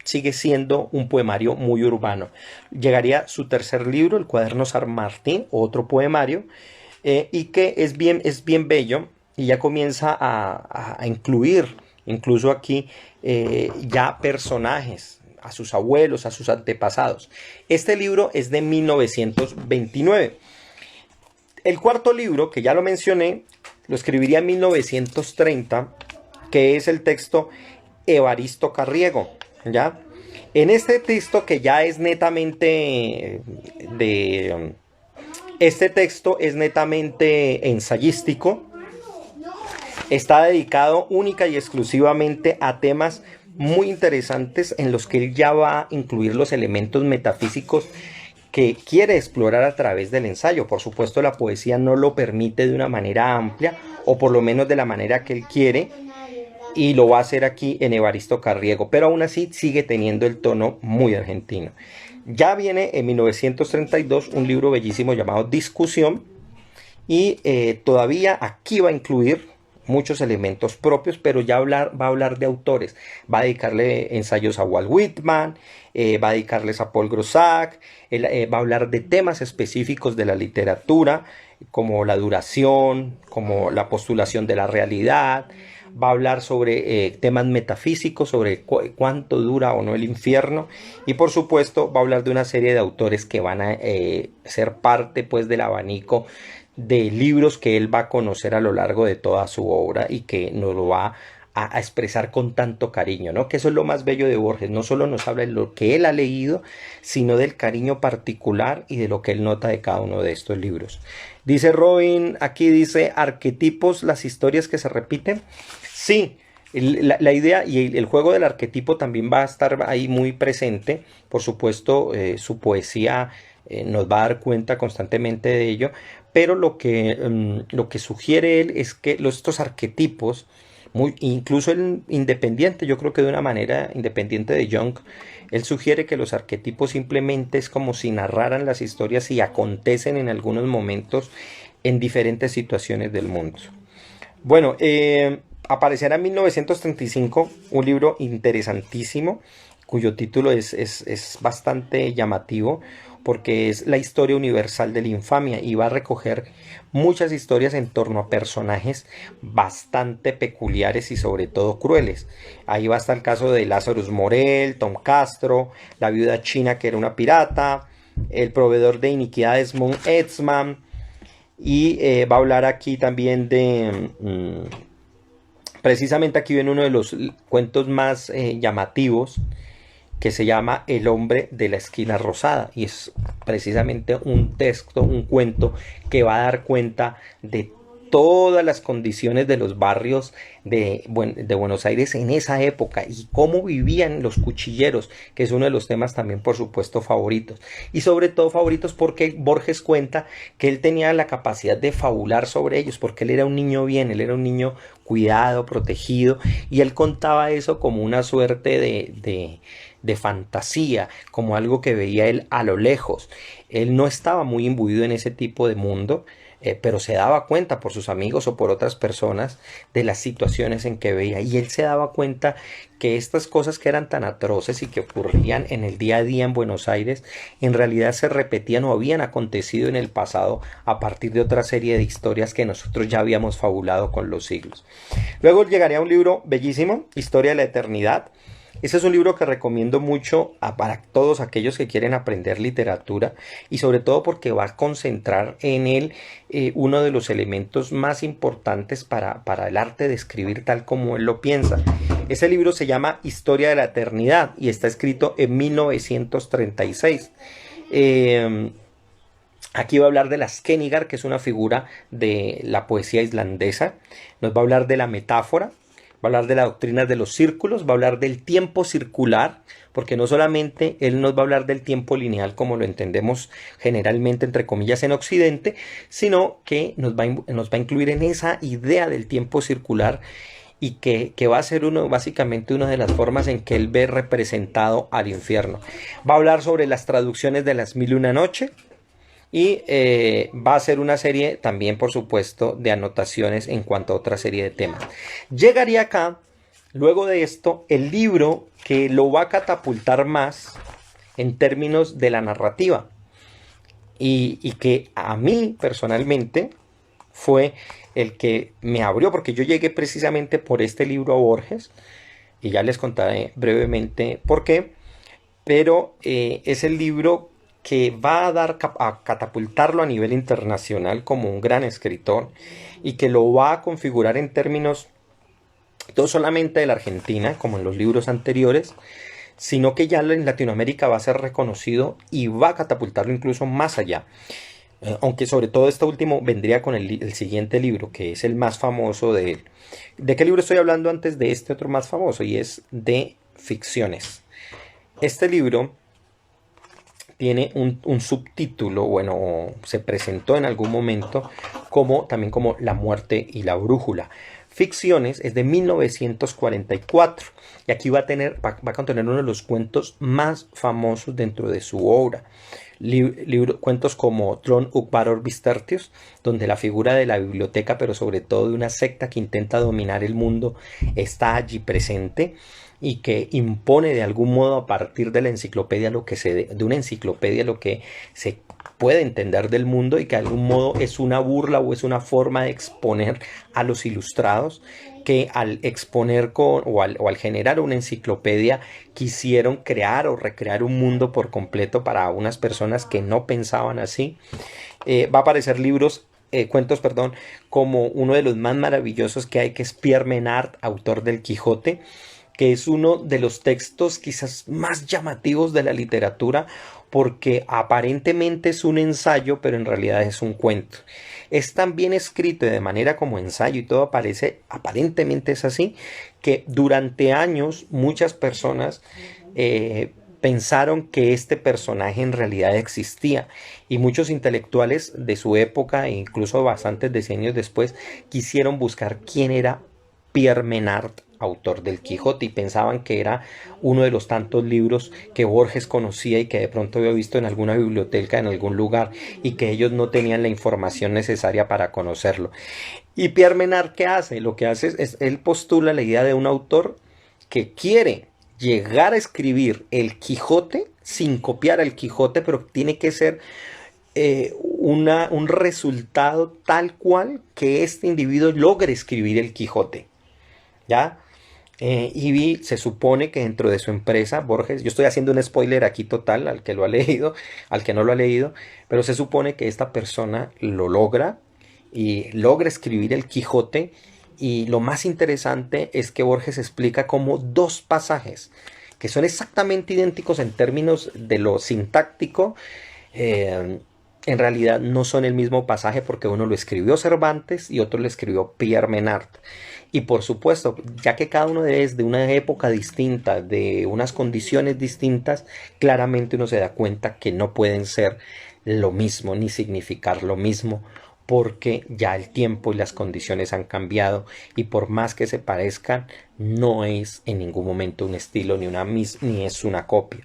Sigue siendo un poemario muy urbano. Llegaría su tercer libro, El Cuaderno San Martín, otro poemario, y que es bien bello y ya comienza a incluir, incluso aquí, ya personajes, a sus abuelos, a sus antepasados. Este libro es de 1929. El cuarto libro, que ya lo mencioné, lo escribiría en 1930, que es el texto Evaristo Carriego, ¿ya? En este texto, que ya es netamente este texto es netamente ensayístico, está dedicado única y exclusivamente a temas muy interesantes en los que él ya va a incluir los elementos metafísicos que quiere explorar a través del ensayo. Por supuesto, la poesía no lo permite de una manera amplia, o por lo menos de la manera que él quiere, y lo va a hacer aquí en Evaristo Carriego, pero aún así sigue teniendo el tono muy argentino. Ya viene en 1932 un libro bellísimo llamado Discusión, y todavía aquí va a incluir muchos elementos propios, pero ya va a hablar de autores. Va a dedicarle ensayos a Walt Whitman, va a dedicarles a Paul Groussac, va a hablar de temas específicos de la literatura, como la duración, como la postulación de la realidad. Va a hablar sobre temas metafísicos, sobre cuánto dura o no el infierno, y por supuesto va a hablar de una serie de autores que van a ser parte pues del abanico de libros que él va a conocer a lo largo de toda su obra y que nos lo va a expresar con tanto cariño, ¿no? Que eso es lo más bello de Borges. No solo nos habla de lo que él ha leído, sino del cariño particular y de lo que él nota de cada uno de estos libros. Dice Robin, aquí dice, ¿arquetipos las historias que se repiten? Sí, La idea y el juego del arquetipo también va a estar ahí muy presente. Por supuesto, su poesía nos va a dar cuenta constantemente de ello, pero lo que sugiere él es que estos arquetipos, incluso el independiente, yo creo que de una manera independiente de Jung, él sugiere que los arquetipos simplemente es como si narraran las historias y acontecen en algunos momentos en diferentes situaciones del mundo. Bueno, aparecerá en 1935 un libro interesantísimo cuyo título es bastante llamativo porque es la historia universal de la infamia y va a recoger muchas historias en torno a personajes bastante peculiares y sobre todo crueles. Ahí va a estar el caso de Lazarus Morel, Tom Castro, la viuda china que era una pirata, el proveedor de iniquidades Mon Etzman, y va a hablar aquí también de precisamente aquí viene uno de los cuentos más llamativos, que se llama El hombre de la esquina rosada, y es precisamente un texto, un cuento que va a dar cuenta de todas las condiciones de los barrios de Buenos Aires en esa época y cómo vivían los cuchilleros, que es uno de los temas también por supuesto favoritos, y sobre todo favoritos porque Borges cuenta que él tenía la capacidad de fabular sobre ellos, porque él era un niño bien, él era un niño cuidado, protegido, y él contaba eso como una suerte de fantasía, como algo que veía él a lo lejos. Él no estaba muy imbuido en ese tipo de mundo, pero se daba cuenta por sus amigos o por otras personas de las situaciones en que veía, y él se daba cuenta que estas cosas que eran tan atroces y que ocurrían en el día a día en Buenos Aires en realidad se repetían o habían acontecido en el pasado a partir de otra serie de historias que nosotros ya habíamos fabulado con los siglos. Luego llegaría un libro bellísimo, Historia de la Eternidad. Ese es un libro que recomiendo mucho para todos aquellos que quieren aprender literatura, y sobre todo porque va a concentrar en él uno de los elementos más importantes para el arte de escribir tal como él lo piensa. Ese libro se llama Historia de la Eternidad y está escrito en 1936. Aquí va a hablar de la Skenigar, que es una figura de la poesía islandesa. Nos va a hablar de la metáfora. Va a hablar de la doctrina de los círculos, va a hablar del tiempo circular, porque no solamente él nos va a hablar del tiempo lineal como lo entendemos generalmente entre comillas en Occidente, sino que nos va a incluir en esa idea del tiempo circular, y que va a ser básicamente una de las formas en que él ve representado al infierno. Va a hablar sobre las traducciones de las Mil y una Noche. Y va a hacer una serie también, por supuesto, de anotaciones en cuanto a otra serie de temas. Llegaría acá, luego de esto, el libro que lo va a catapultar más en términos de la narrativa. Y que a mí, personalmente, fue el que me abrió, porque yo llegué precisamente por este libro a Borges, y ya les contaré brevemente por qué, pero es el libro que va a catapultarlo a nivel internacional como un gran escritor, y que lo va a configurar en términos no solamente de la Argentina, como en los libros anteriores, sino que ya en Latinoamérica va a ser reconocido y va a catapultarlo incluso más allá. Aunque sobre todo este último vendría con el siguiente libro, que es el más famoso de él. ¿De qué libro estoy hablando antes de este otro más famoso? Y es de Ficciones. Este libro tiene un subtítulo, bueno, se presentó en algún momento también como La muerte y la brújula. Ficciones es de 1944 y aquí va a contener uno de los cuentos más famosos dentro de su obra. Cuentos como Tron Ukvaror Vistertius, donde la figura de la biblioteca, pero sobre todo de una secta que intenta dominar el mundo, está allí presente, y que impone de algún modo a partir de la enciclopedia de una enciclopedia lo que se puede entender del mundo, y que de algún modo es una burla o es una forma de exponer a los ilustrados que al exponer o al generar una enciclopedia quisieron crear o recrear un mundo por completo para unas personas que no pensaban así. Va a aparecer cuentos, como uno de los más maravillosos que hay, que es Pierre Menard, autor del Quijote, que es uno de los textos quizás más llamativos de la literatura, porque aparentemente es un ensayo, pero en realidad es un cuento. Es tan bien escrito de manera como ensayo y todo parece, aparentemente es así, que durante años muchas personas pensaron que este personaje en realidad existía, y muchos intelectuales de su época e incluso bastantes decenios después quisieron buscar quién era Pierre Menard, autor del Quijote, y pensaban que era uno de los tantos libros que Borges conocía y que de pronto había visto en alguna biblioteca en algún lugar, y que ellos no tenían la información necesaria para conocerlo. Y Pierre Menard, ¿qué hace? Lo que hace es él postula la idea de un autor que quiere llegar a escribir el Quijote sin copiar el Quijote, pero tiene que ser un resultado tal cual que este individuo logre escribir el Quijote. ¿Ya? Y se supone que dentro de su empresa, Borges, yo estoy haciendo un spoiler aquí total al que lo ha leído, al que no lo ha leído, pero se supone que esta persona lo logra y logra escribir el Quijote. Y lo más interesante es que Borges explica cómo dos pasajes que son exactamente idénticos en términos de lo sintáctico, en realidad no son el mismo pasaje, porque uno lo escribió Cervantes y otro lo escribió Pierre Menard. Y por supuesto, ya que cada uno es de una época distinta, de unas condiciones distintas, claramente uno se da cuenta que no pueden ser lo mismo ni significar lo mismo, porque ya el tiempo y las condiciones han cambiado, y por más que se parezcan, no es en ningún momento un estilo ni es una copia.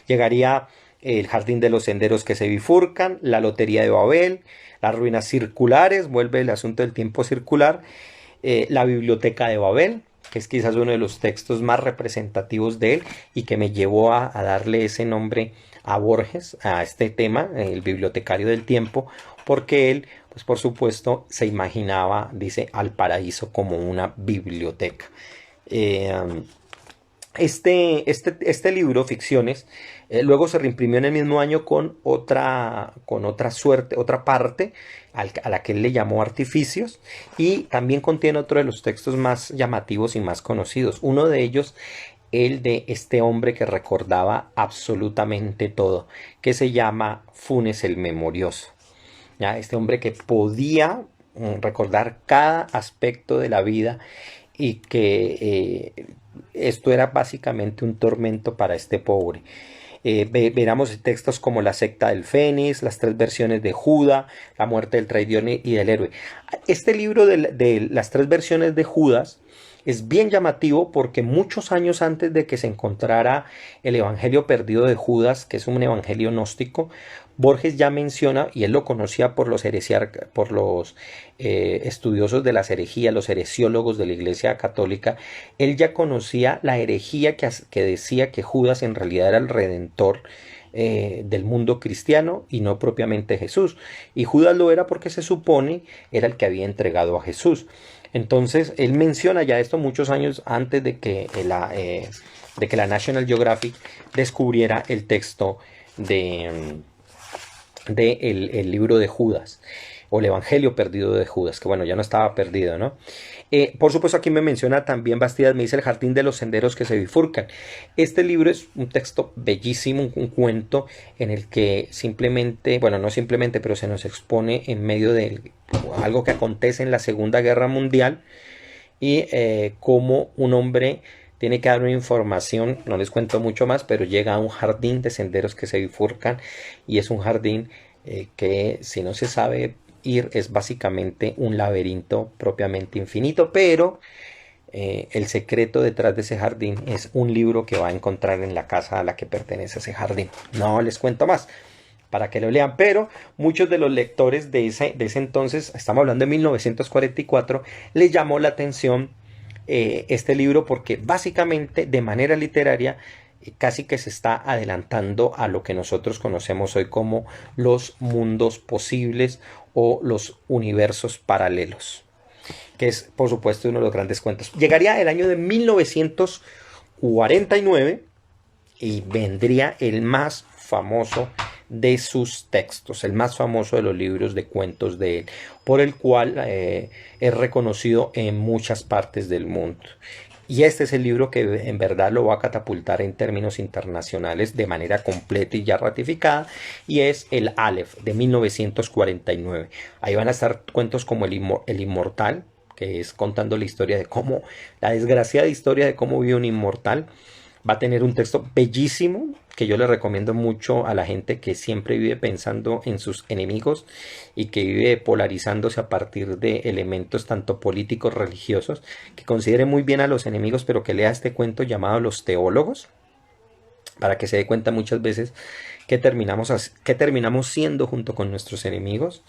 Llegaría El jardín de los senderos que se bifurcan, La lotería de Babel, Las ruinas circulares, vuelve el asunto del tiempo circular, La biblioteca de Babel, que es quizás uno de los textos más representativos de él y que me llevó a darle ese nombre a Borges, a este tema, el bibliotecario del tiempo, porque él, pues por supuesto, se imaginaba, dice, al paraíso como una biblioteca. Este libro, Ficciones, luego se reimprimió en el mismo año con otra parte a la que él le llamó Artificios, y también contiene otro de los textos más llamativos y más conocidos. Uno de ellos, el de este hombre que recordaba absolutamente todo, que se llama Funes el Memorioso. ¿Ya? Este hombre que podía recordar cada aspecto de la vida, y que esto era básicamente un tormento para este pobre. Veramos textos como La secta del Fénix, Las tres versiones de Judas, La muerte del traidor y del héroe. Este libro de las tres versiones de Judas es bien llamativo, porque muchos años antes de que se encontrara el Evangelio perdido de Judas, que es un evangelio gnóstico, Borges ya menciona, y él lo conocía por los estudiosos de las herejías, los heresiólogos de la Iglesia Católica. Él ya conocía la herejía que decía que Judas en realidad era el redentor del mundo cristiano y no propiamente Jesús. Y Judas lo era porque se supone era el que había entregado a Jesús. Entonces él menciona ya esto muchos años antes de que la National Geographic descubriera el texto el libro de Judas, o el Evangelio perdido de Judas, que bueno, ya no estaba perdido, ¿no? Por supuesto, aquí me menciona también Bastidas, me dice El jardín de los senderos que se bifurcan. Este libro es un texto bellísimo, un cuento en el que simplemente, bueno, no simplemente, pero se nos expone en medio de algo que acontece en la Segunda Guerra Mundial, y cómo un hombre tiene que dar una información, no les cuento mucho más, pero llega a un jardín de senderos que se bifurcan, y es un jardín que, si no se sabe ir, es básicamente un laberinto propiamente infinito, pero el secreto detrás de ese jardín es un libro que va a encontrar en la casa a la que pertenece ese jardín. No les cuento más para que lo lean, pero muchos de los lectores de ese entonces, estamos hablando de 1944, les llamó la atención este libro, porque básicamente de manera literaria casi que se está adelantando a lo que nosotros conocemos hoy como los mundos posibles o los universos paralelos, que es por supuesto uno de los grandes cuentos. Llegaría el año de 1949 y vendría el más famoso de sus textos, el más famoso de los libros de cuentos de él, por el cual es reconocido en muchas partes del mundo. Y este es el libro que en verdad lo va a catapultar en términos internacionales de manera completa y ya ratificada, y es el Aleph de 1949. Ahí van a estar cuentos como el Inmortal, que es contando la historia de cómo, la desgraciada historia de cómo vive un inmortal. Va a tener un texto bellísimo que yo le recomiendo mucho a la gente que siempre vive pensando en sus enemigos y que vive polarizándose a partir de elementos tanto políticos, religiosos, que considere muy bien a los enemigos, pero que lea este cuento llamado Los Teólogos, para que se dé cuenta muchas veces que terminamos siendo junto con nuestros enemigos.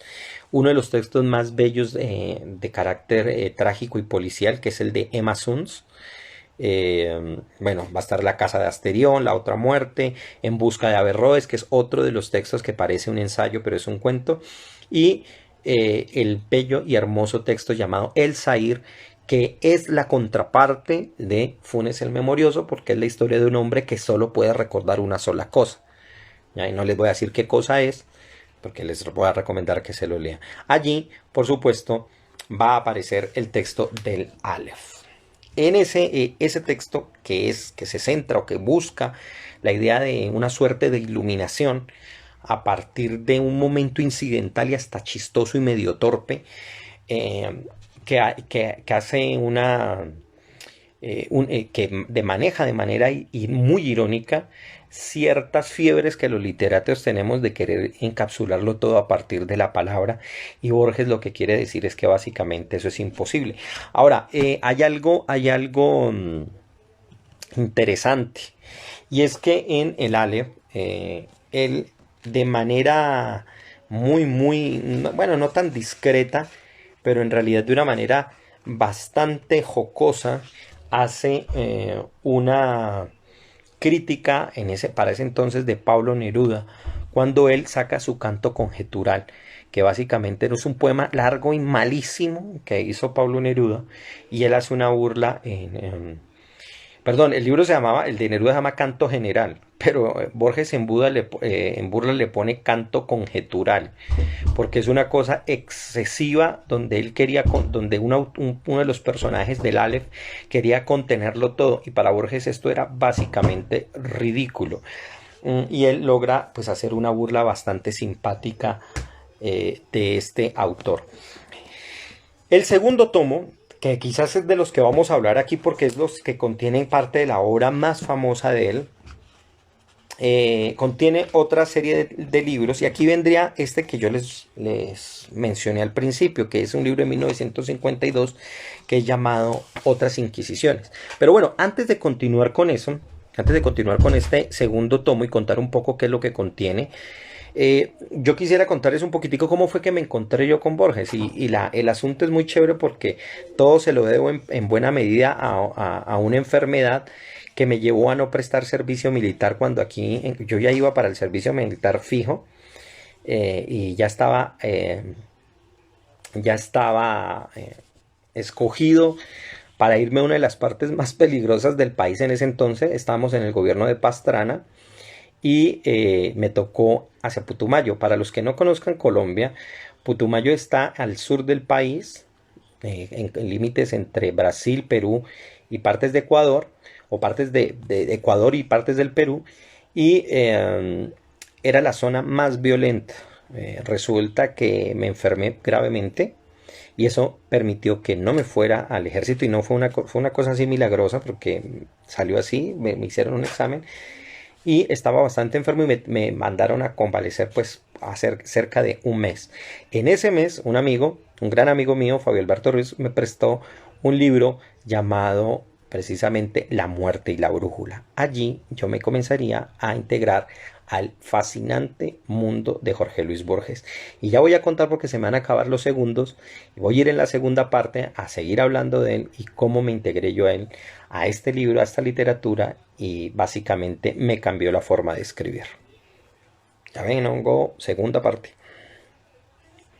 Uno de los textos más bellos de carácter trágico y policial, que es el de Emma Suns. Bueno, va a estar La Casa de Asterión, La Otra Muerte, En Busca de Averroes, que es otro de los textos que parece un ensayo, pero es un cuento, y el bello y hermoso texto llamado El Zahir, que es la contraparte de Funes el Memorioso, porque es la historia de un hombre que solo puede recordar una sola cosa. ¿Ya? Y no les voy a decir qué cosa es, porque les voy a recomendar que se lo lean. Allí, por supuesto, va a aparecer el texto del Aleph. En ese texto que se centra o que busca la idea de una suerte de iluminación a partir de un momento incidental y hasta chistoso y medio torpe, que hace que maneja de manera muy irónica ciertas fiebres que los literatos tenemos de querer encapsularlo todo a partir de la palabra, y Borges lo que quiere decir es que básicamente eso es imposible. Ahora, hay algo interesante, y es que en el Aleph él de manera bueno, no tan discreta, pero en realidad de una manera bastante jocosa, hace una crítica para ese entonces de Pablo Neruda, cuando él saca su canto conjetural, que básicamente no es un poema largo y malísimo que hizo Pablo Neruda, y él hace una burla Perdón, el de Neruda se llama Canto General, pero Borges en burla le pone Canto Conjetural, porque es una cosa excesiva donde él quería, donde uno de los personajes del Aleph quería contenerlo todo, y para Borges esto era básicamente ridículo. Y él logra pues hacer una burla bastante simpática de este autor. El segundo tomo, que quizás es de los que vamos a hablar aquí porque es los que contienen parte de la obra más famosa de él, contiene otra serie de libros, y aquí vendría este que yo les mencioné al principio, que es un libro de 1952 que es llamado Otras Inquisiciones. Pero bueno, antes de continuar con eso, antes de continuar con este segundo tomo y contar un poco qué es lo que contiene, yo quisiera contarles un poquitico cómo fue que me encontré yo con Borges, el asunto es muy chévere porque todo se lo debo en buena medida a una enfermedad que me llevó a no prestar servicio militar cuando aquí yo ya iba para el servicio militar fijo, y ya estaba escogido para irme a una de las partes más peligrosas del país en ese entonces. Estábamos en el gobierno de Pastrana y me tocó hacia Putumayo. Para los que no conozcan Colombia, Putumayo está al sur del país, en límites entre Brasil, Perú y partes de Ecuador, o partes de Ecuador y partes del Perú, y era la zona más violenta. Resulta que me enfermé gravemente, y eso permitió que no me fuera al ejército, y no fue una cosa así milagrosa, porque salió así, me hicieron un examen y estaba bastante enfermo, y me mandaron a convalecer pues hacer cerca de un mes. En ese mes un amigo, un gran amigo mío, Fabio Alberto Ruiz, me prestó un libro llamado precisamente La muerte y la brújula. Allí yo me comenzaría a integrar al fascinante mundo de Jorge Luis Borges. Y ya voy a contar porque se me van a acabar los segundos, y voy a ir en la segunda parte a seguir hablando de él y cómo me integré yo a él, a este libro, a esta literatura, y básicamente me cambió la forma de escribir. Ya ven, hongo, segunda parte.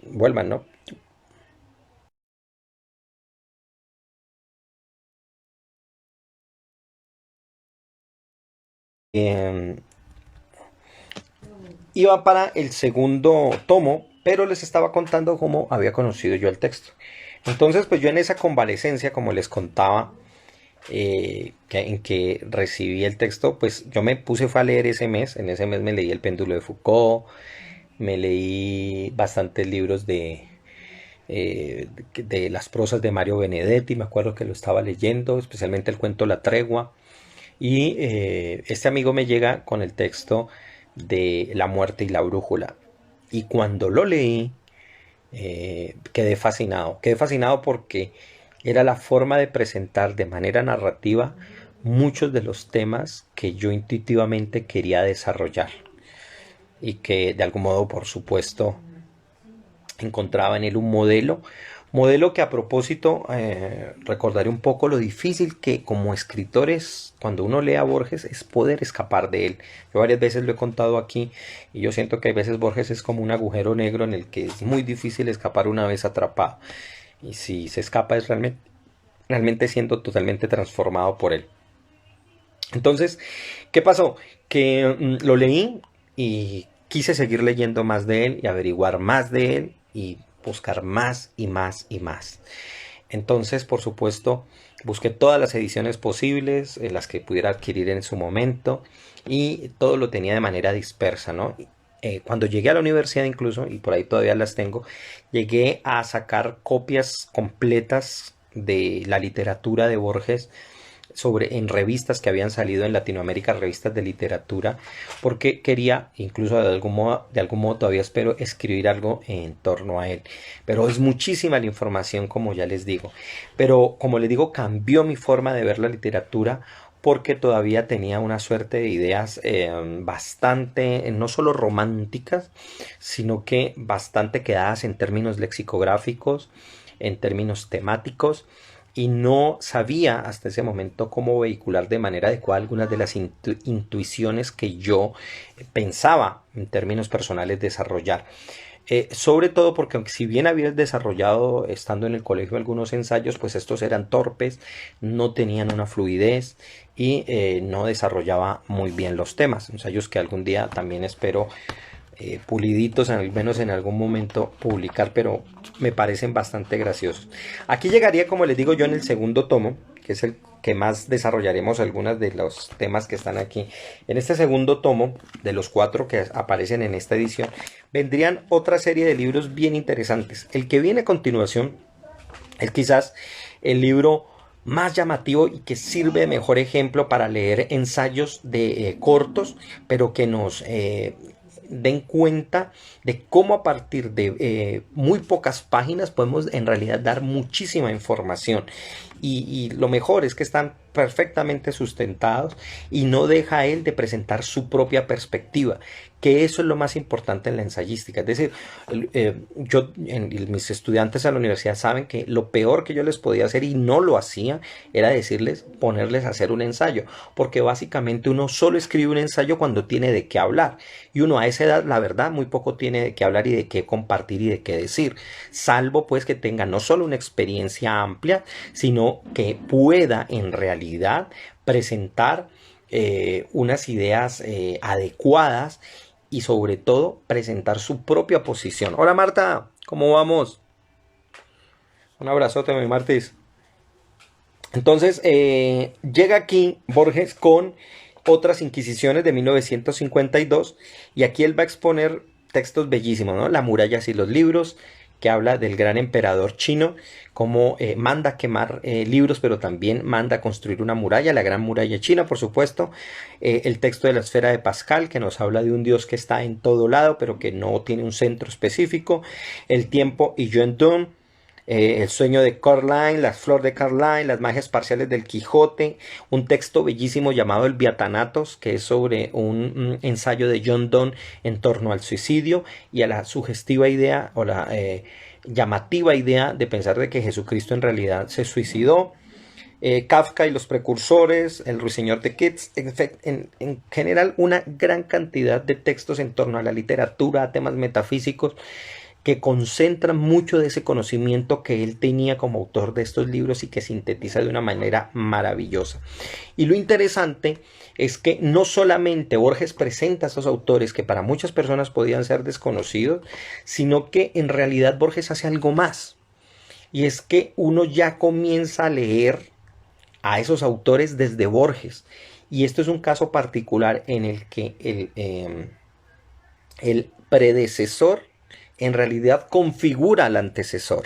Vuelvan, ¿no? Eh, iba para el segundo tomo, pero les estaba contando cómo había conocido yo el texto. Entonces, pues yo en esa convalecencia, como les contaba, en que recibí el texto, pues yo me puse fue a leer ese mes. En ese mes me leí El péndulo de Foucault, me leí bastantes libros de las prosas de Mario Benedetti, me acuerdo que lo estaba leyendo, especialmente el cuento La Tregua. Y este amigo me llega con el texto de La muerte y la brújula. Y cuando lo leí, quedé fascinado porque era la forma de presentar de manera narrativa muchos de los temas que yo intuitivamente quería desarrollar y que de algún modo, por supuesto, encontraba en él un modelo que a propósito recordaré un poco lo difícil que como escritores, cuando uno lee a Borges, es poder escapar de él. Yo varias veces lo he contado aquí y yo siento que a veces Borges es como un agujero negro en el que es muy difícil escapar una vez atrapado. Y si se escapa es realmente siendo totalmente transformado por él. Entonces, ¿qué pasó? Que lo leí y quise seguir leyendo más de él y averiguar más de él y buscar más y más y más. Entonces, por supuesto, busqué todas las ediciones posibles, las que pudiera adquirir en su momento, y todo lo tenía de manera dispersa, ¿no? Cuando llegué a la universidad incluso, y por ahí todavía las tengo, llegué a sacar copias completas de la literatura de Borges en revistas que habían salido en Latinoamérica, revistas de literatura, porque quería, incluso de algún modo todavía espero escribir algo en torno a él. Pero es muchísima la información, como ya les digo. Pero como les digo, cambió mi forma de ver la literatura porque todavía tenía una suerte de ideas bastante, no solo románticas, sino que bastante quedadas en términos lexicográficos, en términos temáticos, y no sabía hasta ese momento cómo vehicular de manera adecuada algunas de las intuiciones que yo pensaba en términos personales desarrollar. Sobre todo porque aunque si bien había desarrollado estando en el colegio algunos ensayos, pues estos eran torpes, no tenían una fluidez y no desarrollaba muy bien los temas. Ensayos que algún día también espero puliditos, al menos en algún momento publicar, pero me parecen bastante graciosos. Aquí llegaría, como les digo yo, en el segundo tomo, que es el que más desarrollaremos algunos de los temas que están aquí. En este segundo tomo, de los 4 que aparecen en esta edición, vendrían otra serie de libros bien interesantes. El que viene a continuación es quizás el libro más llamativo y que sirve de mejor ejemplo para leer ensayos de cortos, pero que nos den cuenta de cómo a partir de muy pocas páginas podemos en realidad dar muchísima información, y lo mejor es que están perfectamente sustentados y no deja él de presentar su propia perspectiva, que eso es lo más importante en la ensayística. Es decir, mis estudiantes a la universidad saben que lo peor que yo les podía hacer, y no lo hacía, era decirles, ponerles a hacer un ensayo, porque básicamente uno solo escribe un ensayo cuando tiene de qué hablar, y uno a esa edad, la verdad, muy poco tiene de qué hablar y de qué compartir y de qué decir, salvo pues que tenga no solo una experiencia amplia, sino que pueda en realidad presentar unas ideas adecuadas, y sobre todo presentar su propia posición. Hola Marta, ¿cómo vamos? Un abrazote, mi Martis. Entonces llega aquí Borges con Otras Inquisiciones de 1952, y aquí él va a exponer textos bellísimos, ¿no? La muralla y los libros, que habla del gran emperador chino, cómo manda quemar libros, pero también manda construir una muralla, la gran muralla china, por supuesto. El texto de la esfera de Pascal, que nos habla de un Dios que está en todo lado, pero que no tiene un centro específico. El tiempo y John Donne. El sueño de Carlyle, las flores de Carlyle, las magias parciales del Quijote, un texto bellísimo llamado El Viatanatos, que es sobre un ensayo de John Donne en torno al suicidio y a la sugestiva idea o la llamativa idea de pensar de que Jesucristo en realidad se suicidó. Kafka y los precursores, El ruiseñor de Keats, en general una gran cantidad de textos en torno a la literatura, a temas metafísicos, que concentran mucho de ese conocimiento que él tenía como autor de estos libros y que sintetiza de una manera maravillosa. Y lo interesante es que no solamente Borges presenta a esos autores que para muchas personas podían ser desconocidos, sino que en realidad Borges hace algo más. Y es que uno ya comienza a leer a esos autores desde Borges. Y esto es un caso particular en el que el predecesor en realidad configura al antecesor,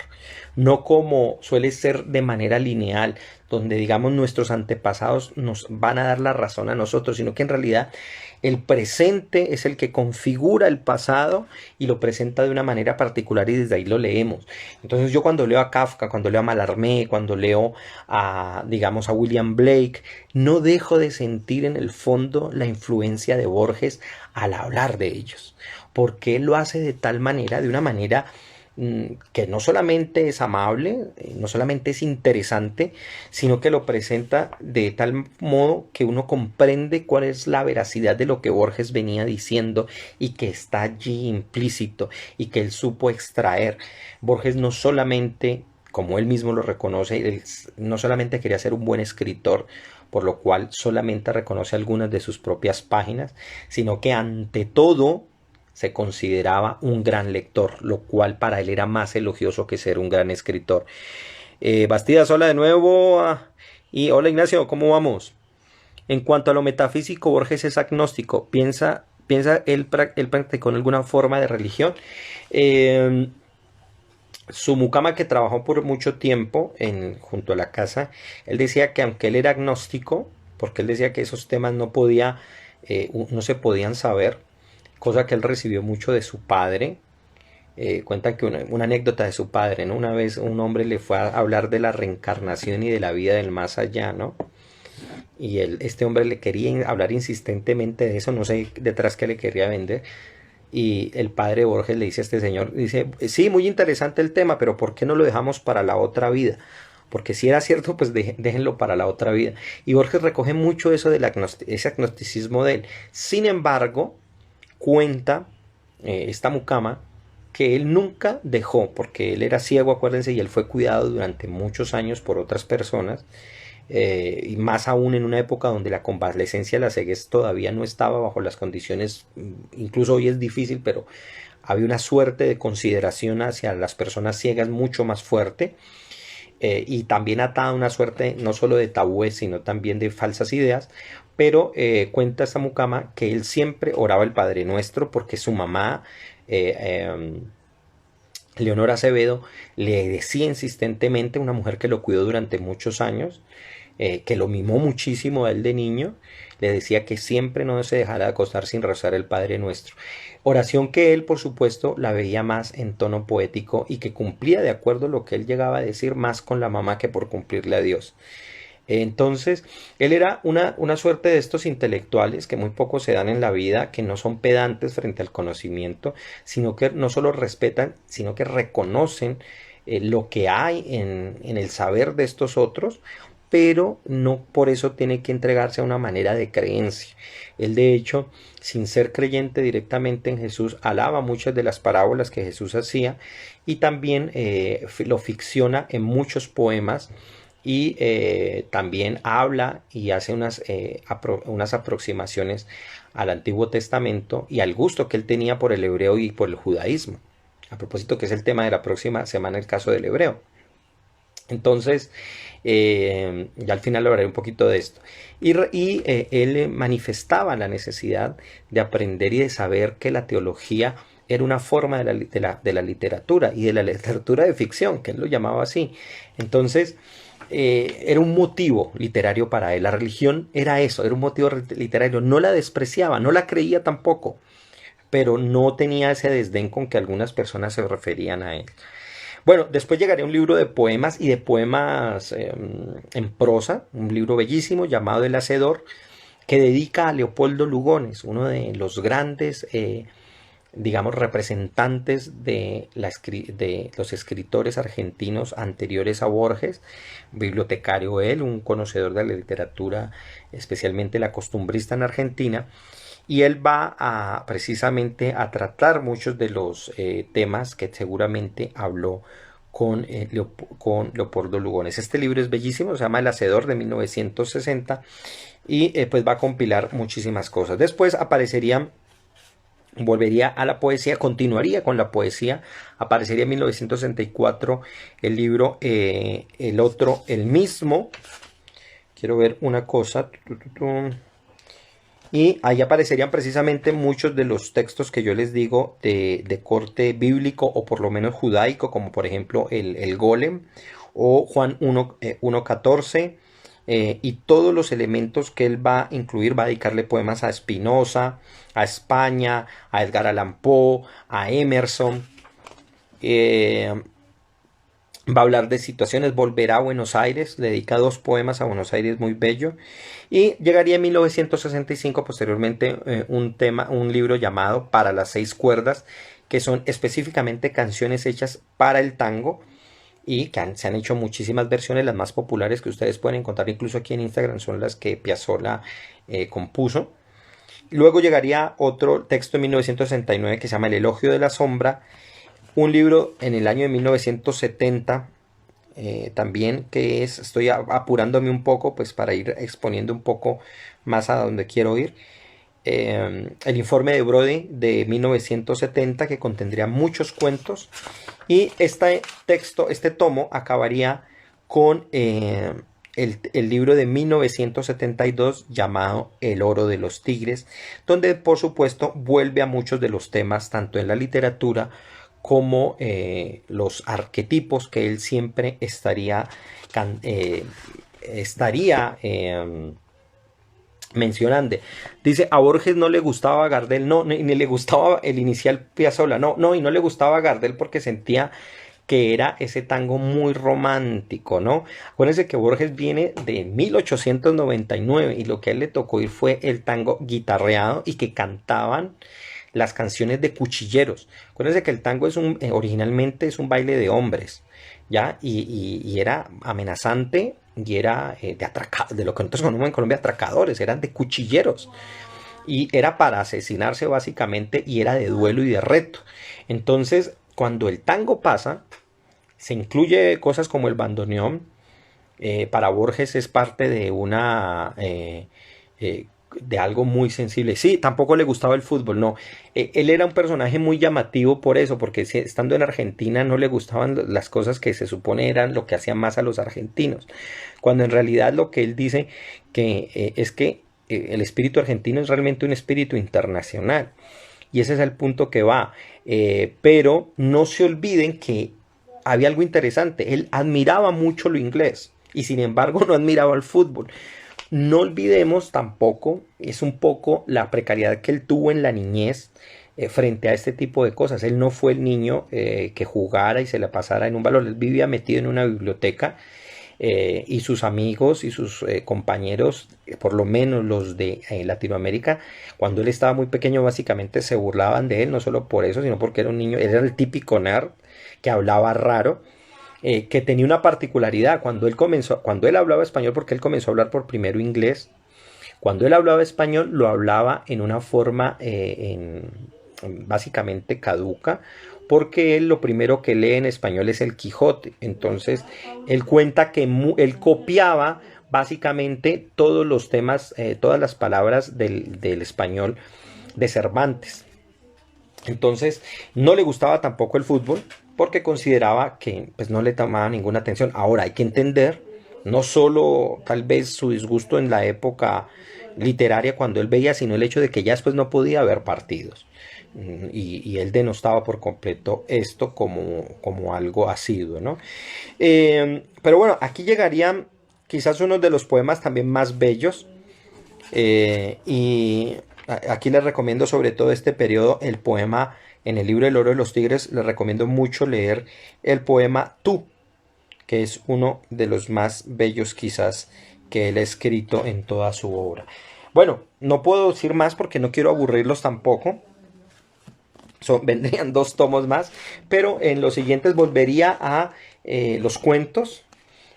no como suele ser de manera lineal, donde digamos nuestros antepasados nos van a dar la razón a nosotros, sino que en realidad el presente es el que configura el pasado y lo presenta de una manera particular y desde ahí lo leemos. Entonces yo cuando leo a Kafka, cuando leo a Mallarmé, cuando leo a, digamos, a William Blake, no dejo de sentir en el fondo la influencia de Borges al hablar de ellos, porque él lo hace de tal manera, de una manera que no solamente es amable, no solamente es interesante, sino que lo presenta de tal modo que uno comprende cuál es la veracidad de lo que Borges venía diciendo y que está allí implícito y que él supo extraer. Borges no solamente, como él mismo lo reconoce, él no solamente quería ser un buen escritor, por lo cual solamente reconoce algunas de sus propias páginas, sino que ante todo se consideraba un gran lector, lo cual para él era más elogioso que ser un gran escritor. Bastidas, hola de nuevo. Y hola Ignacio, ¿cómo vamos? En cuanto a lo metafísico, Borges es agnóstico. ¿Piensa él practicó en alguna forma de religión? Su mucama, que trabajó por mucho tiempo junto a la casa, él decía que aunque él era agnóstico, porque él decía que esos temas no se podían saber, cosa que él recibió mucho de su padre. Cuentan que una anécdota de su padre, ¿no? Una vez un hombre le fue a hablar de la reencarnación y de la vida del más allá, ¿no? Y este hombre le quería hablar insistentemente de eso, no sé detrás qué le quería vender. Y el padre Borges le dice a este señor, dice, sí, muy interesante el tema, pero ¿por qué no lo dejamos para la otra vida? Porque si era cierto, pues déjenlo para la otra vida. Y Borges recoge mucho eso del ese agnosticismo de él. Sin embargo, cuenta esta mucama que él nunca dejó, porque él era ciego, acuérdense, y él fue cuidado durante muchos años por otras personas, y más aún en una época donde la convalescencia de la ceguez todavía no estaba bajo las condiciones, incluso hoy es difícil, pero había una suerte de consideración hacia las personas ciegas mucho más fuerte, y también atada a una suerte no solo de tabúes, sino también de falsas ideas. Pero cuenta esta mucama que él siempre oraba el Padre Nuestro porque su mamá, Leonora Acevedo, le decía insistentemente, una mujer que lo cuidó durante muchos años, que lo mimó muchísimo a él de niño, le decía que siempre no se dejara de acostar sin rezar el Padre Nuestro. Oración que él, por supuesto, la veía más en tono poético y que cumplía de acuerdo a lo que él llegaba a decir más con la mamá que por cumplirle a Dios. Entonces, él era una suerte de estos intelectuales que muy pocos se dan en la vida, que no son pedantes frente al conocimiento, sino que no solo respetan, sino que reconocen lo que hay en el saber de estos otros, pero no por eso tiene que entregarse a una manera de creencia. Él, de hecho, sin ser creyente directamente en Jesús, alaba muchas de las parábolas que Jesús hacía y también lo ficciona en muchos poemas, y también habla y hace unas aproximaciones al Antiguo Testamento y al gusto que él tenía por el hebreo y por el judaísmo. A propósito, que es el tema de la próxima semana, el caso del hebreo. Entonces, ya al final hablaré un poquito de esto. Él manifestaba la necesidad de aprender y de saber que la teología era una forma de la literatura y de la literatura de ficción, que él lo llamaba así. Entonces, era un motivo literario para él. La religión era eso, era un motivo literario. No la despreciaba, no la creía tampoco, pero no tenía ese desdén con que algunas personas se referían a él. Bueno, después llegaría un libro de poemas y de poemas en prosa, un libro bellísimo llamado El Hacedor, que dedica a Leopoldo Lugones, uno de los grandes, digamos, representantes de los escritores argentinos anteriores a Borges, bibliotecario él, un conocedor de la literatura, especialmente la costumbrista en Argentina. y él va a precisamente a tratar muchos de los temas que seguramente habló con Leopoldo Lugones. Este libro es bellísimo, se llama El Hacedor, de 1960, y pues va a compilar muchísimas cosas. Después volvería a la poesía, continuaría con la poesía, aparecería en 1964 el libro El Mismo. Quiero ver una cosa. Y ahí aparecerían precisamente muchos de los textos que yo les digo de corte bíblico o por lo menos judaico, como por ejemplo el Golem o Juan 1:14, y todos los elementos que él va a incluir. Va a dedicarle poemas a Spinoza, a España, a Edgar Allan Poe, a Emerson. Va a hablar de situaciones, volverá a Buenos Aires, le dedica 2 poemas a Buenos Aires muy bello, y llegaría en 1965 posteriormente un libro llamado Para las 6 cuerdas, que son específicamente canciones hechas para el tango, y que se han hecho muchísimas versiones. Las más populares que ustedes pueden encontrar incluso aquí en Instagram son las que Piazzolla compuso. Luego llegaría otro texto en 1969 que se llama El Elogio de la Sombra, un libro en el año de 1970 también, que estoy apurándome un poco pues para ir exponiendo un poco más a donde quiero ir. El informe de Brody de 1970, que contendría muchos cuentos, y este tomo acabaría con el libro de 1972 llamado El Oro de los Tigres, donde por supuesto vuelve a muchos de los temas tanto en la literatura como los arquetipos que él siempre estaría mencionando. Dice, a Borges no le gustaba Gardel, no, ni le gustaba el inicial Piazzolla, no, y no le gustaba Gardel porque sentía que era ese tango muy romántico, ¿no? Acuérdense que Borges viene de 1899 y lo que a él le tocó ir fue el tango guitarreado y que cantaban las canciones de cuchilleros. Acuérdense que el tango originalmente es un baile de hombres, ¿ya? Y era amenazante y era de lo que nosotros conocemos en Colombia, atracadores, eran de cuchilleros. Y era para asesinarse básicamente, y era de duelo y de reto. Entonces, cuando el tango pasa, se incluye cosas como el bandoneón. Para Borges es parte de de algo muy sensible. Sí, tampoco le gustaba el fútbol, no. Él era un personaje muy llamativo por eso, porque estando en Argentina no le gustaban las cosas que se supone eran lo que hacían más a los argentinos. Cuando en realidad lo que él dice es que el espíritu argentino es realmente un espíritu internacional. Y ese es el punto que va. Pero no se olviden que había algo interesante. Él admiraba mucho lo inglés y sin embargo no admiraba el fútbol. No olvidemos tampoco, es un poco la precariedad que él tuvo en la niñez frente a este tipo de cosas. Él no fue el niño que jugara y se la pasara en un balón. Él vivía metido en una biblioteca y sus amigos y sus compañeros, por lo menos los de Latinoamérica, cuando él estaba muy pequeño básicamente se burlaban de él, no solo por eso, sino porque era un niño, él era el típico nerd que hablaba raro. Que tenía una particularidad cuando él hablaba español, porque él comenzó a hablar por primero inglés. Cuando él hablaba español lo hablaba en una forma básicamente caduca, porque él lo primero que lee en español es el Quijote. Entonces él cuenta que él copiaba básicamente todos los temas, todas las palabras del español de Cervantes. Entonces no le gustaba tampoco el fútbol porque consideraba que pues, no le tomaba ninguna atención. Ahora hay que entender no solo tal vez su disgusto en la época literaria cuando él veía, sino el hecho de que ya después no podía haber partidos. Y él denostaba por completo esto como algo asiduo, ¿no? Pero bueno, aquí llegarían quizás uno de los poemas también más bellos. Y aquí les recomiendo sobre todo este periodo el poema en el libro El Oro de los Tigres. Les recomiendo mucho leer el poema Tú, que es uno de los más bellos quizás que él ha escrito en toda su obra. Bueno, no puedo decir más porque no quiero aburrirlos tampoco. Vendrían 2 tomos más, pero en los siguientes volvería a los cuentos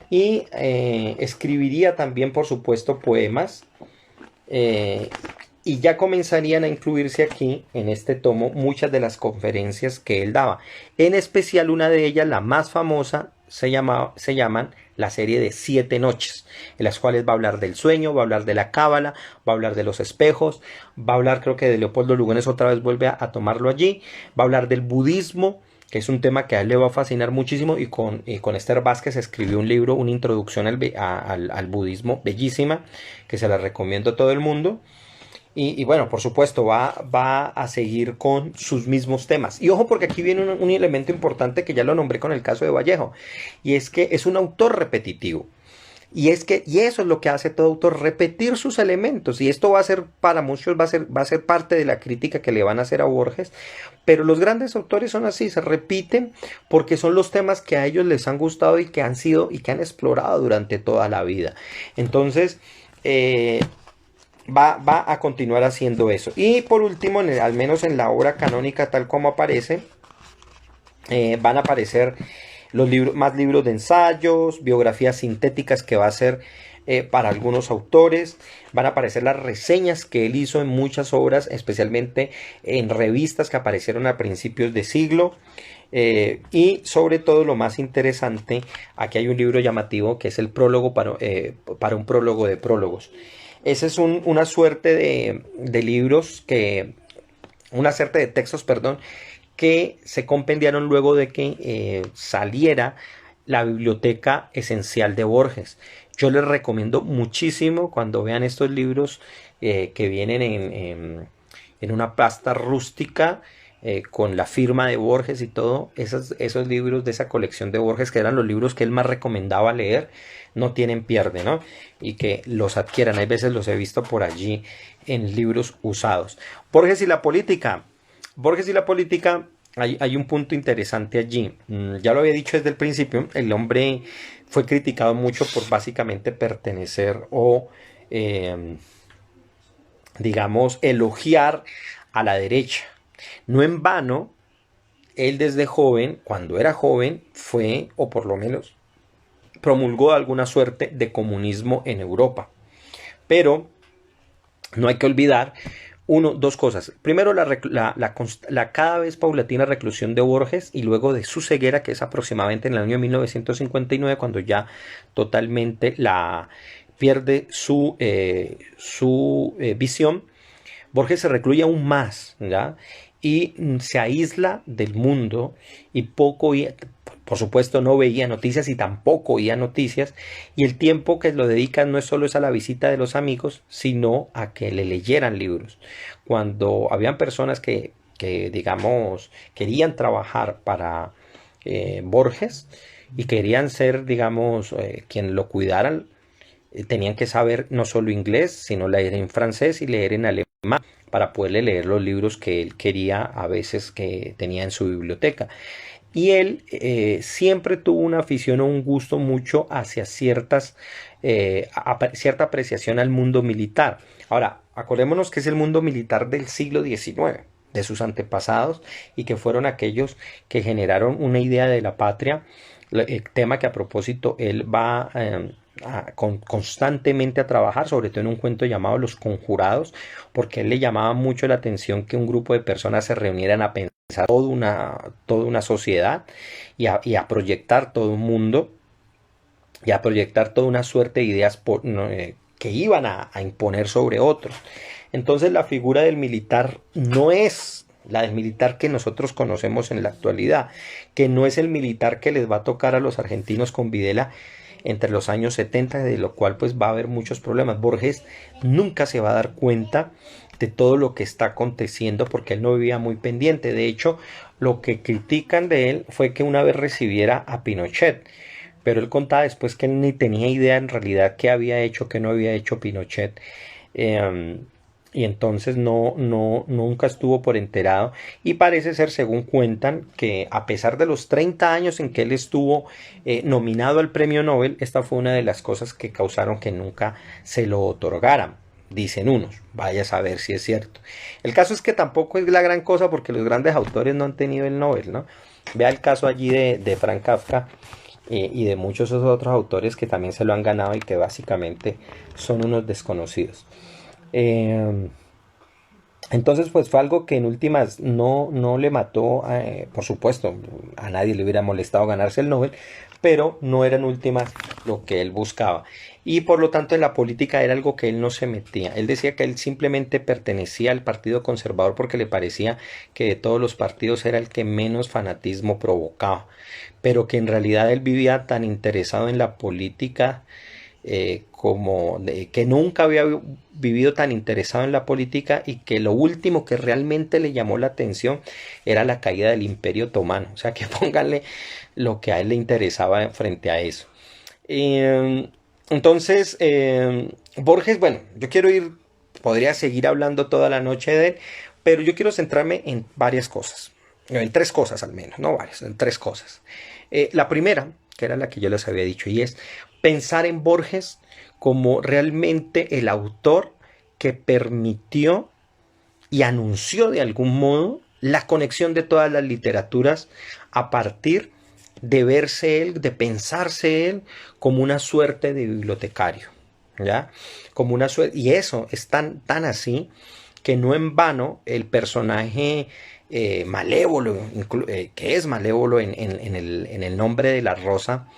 y escribiría también por supuesto poemas. y ya comenzarían a incluirse aquí en este tomo muchas de las conferencias que él daba. En especial una de ellas, la más famosa, se llaman la serie de 7 noches, en las cuales va a hablar del sueño, va a hablar de la cábala, va a hablar de los espejos, va a hablar, creo que de Leopoldo Lugones otra vez vuelve a tomarlo allí, va a hablar del budismo, que es un tema que a él le va a fascinar muchísimo, y con Esther Vázquez escribió un libro, una introducción al budismo bellísima, que se la recomiendo a todo el mundo. Y bueno, por supuesto, va a seguir con sus mismos temas. Y ojo, porque aquí viene un elemento importante que ya lo nombré con el caso de Vallejo, y es que es un autor repetitivo. Y eso es lo que hace todo autor, repetir sus elementos. Y esto va a ser, para muchos, va a ser parte de la crítica que le van a hacer a Borges. Pero los grandes autores son así, se repiten porque son los temas que a ellos les han gustado y que han sido y que han explorado durante toda la vida. Entonces, va a continuar haciendo eso. Y por último, al menos en la obra canónica tal como aparece, van a aparecer más libros de ensayos, biografías sintéticas que va a hacer para algunos autores, van a aparecer las reseñas que él hizo en muchas obras, especialmente en revistas que aparecieron a principios de siglo. Y sobre todo, lo más interesante, aquí hay un libro llamativo que es el prólogo para un prólogo de prólogos. Ese es una suerte de libros una suerte de textos, perdón, que se compendiaron luego de que saliera la biblioteca esencial de Borges. Yo les recomiendo muchísimo cuando vean estos libros que vienen en una pasta rústica, con la firma de Borges y todo, esos libros de esa colección de Borges, que eran los libros que él más recomendaba leer, no tienen pierde, ¿no? Y que los adquieran. Hay veces los he visto por allí en libros usados. Borges y la política. Borges y la política, hay un punto interesante allí. Ya lo había dicho desde el principio, el hombre fue criticado mucho por básicamente pertenecer o, digamos, elogiar a la derecha. No en vano, él desde joven, cuando era joven, fue, o por lo menos promulgó alguna suerte de comunismo en Europa. Pero no hay que olvidar dos cosas. Primero, la cada vez paulatina reclusión de Borges, y luego de su ceguera, que es aproximadamente en el año 1959, cuando ya totalmente pierde su visión. Borges se recluye aún más, ¿ya? Y se aísla del mundo, y por supuesto no veía noticias y tampoco oía noticias, y el tiempo que lo dedican no es solo a la visita de los amigos, sino a que le leyeran libros. Cuando habían personas que digamos, querían trabajar para Borges y querían ser, digamos, quien lo cuidaran, tenían que saber no solo inglés, sino leer en francés y leer en alemán para poderle leer los libros que él quería, a veces que tenía en su biblioteca. Y él siempre tuvo una afición o un gusto mucho hacia cierta apreciación al mundo militar. Ahora, acordémonos que es el mundo militar del siglo XIX, de sus antepasados, y que fueron aquellos que generaron una idea de la patria, tema que a propósito él va constantemente a trabajar, sobre todo en un cuento llamado Los Conjurados, porque él le llamaba mucho la atención que un grupo de personas se reunieran a pensar toda una sociedad, y a proyectar todo un mundo, y a proyectar toda una suerte de ideas que iban a imponer sobre otros. Entonces, la figura del militar no es la del militar que nosotros conocemos en la actualidad, que no es el militar que les va a tocar a los argentinos con Videla entre los años 70, de lo cual pues va a haber muchos problemas. Borges nunca se va a dar cuenta de todo lo que está aconteciendo, porque él no vivía muy pendiente. De hecho, lo que critican de él fue que una vez recibiera a Pinochet, pero él contaba después que él ni tenía idea en realidad qué había hecho, qué no había hecho Pinochet. Y entonces nunca estuvo por enterado, y parece ser, según cuentan, que a pesar de los 30 años en que él estuvo nominado al premio Nobel, esta fue una de las cosas que causaron que nunca se lo otorgaran, dicen unos. Vaya a saber si es cierto. El caso es que tampoco es la gran cosa, porque los grandes autores no han tenido el Nobel, ¿no? Vea el caso allí de Franz Kafka, y de muchos otros autores que también se lo han ganado y que básicamente son unos desconocidos. Entonces, pues fue algo que en últimas no le mató, por supuesto, a nadie le hubiera molestado ganarse el Nobel, pero no era en últimas lo que él buscaba. Y por lo tanto en la política era algo que él no se metía. Él decía que él simplemente pertenecía al Partido Conservador porque le parecía que de todos los partidos era el que menos fanatismo provocaba, pero que en realidad él vivía tan interesado en la política que nunca había vivido tan interesado en la política y que lo último que realmente le llamó la atención era la caída del Imperio Otomano. O sea que pónganle lo que a él le interesaba frente a eso. Entonces, Borges, bueno, yo quiero ir, podría seguir hablando toda la noche de él, pero yo quiero centrarme en varias cosas, en tres cosas al menos, no varias, en tres cosas. La primera, que era la que yo les había dicho, y es pensar en Borges como realmente el autor que permitió y anunció de algún modo la conexión de todas las literaturas a partir de verse él, de pensarse él como una suerte de bibliotecario, ¿ya? Como una suerte, y eso es tan así que no en vano el personaje malévolo, que es malévolo en el nombre de la rosa,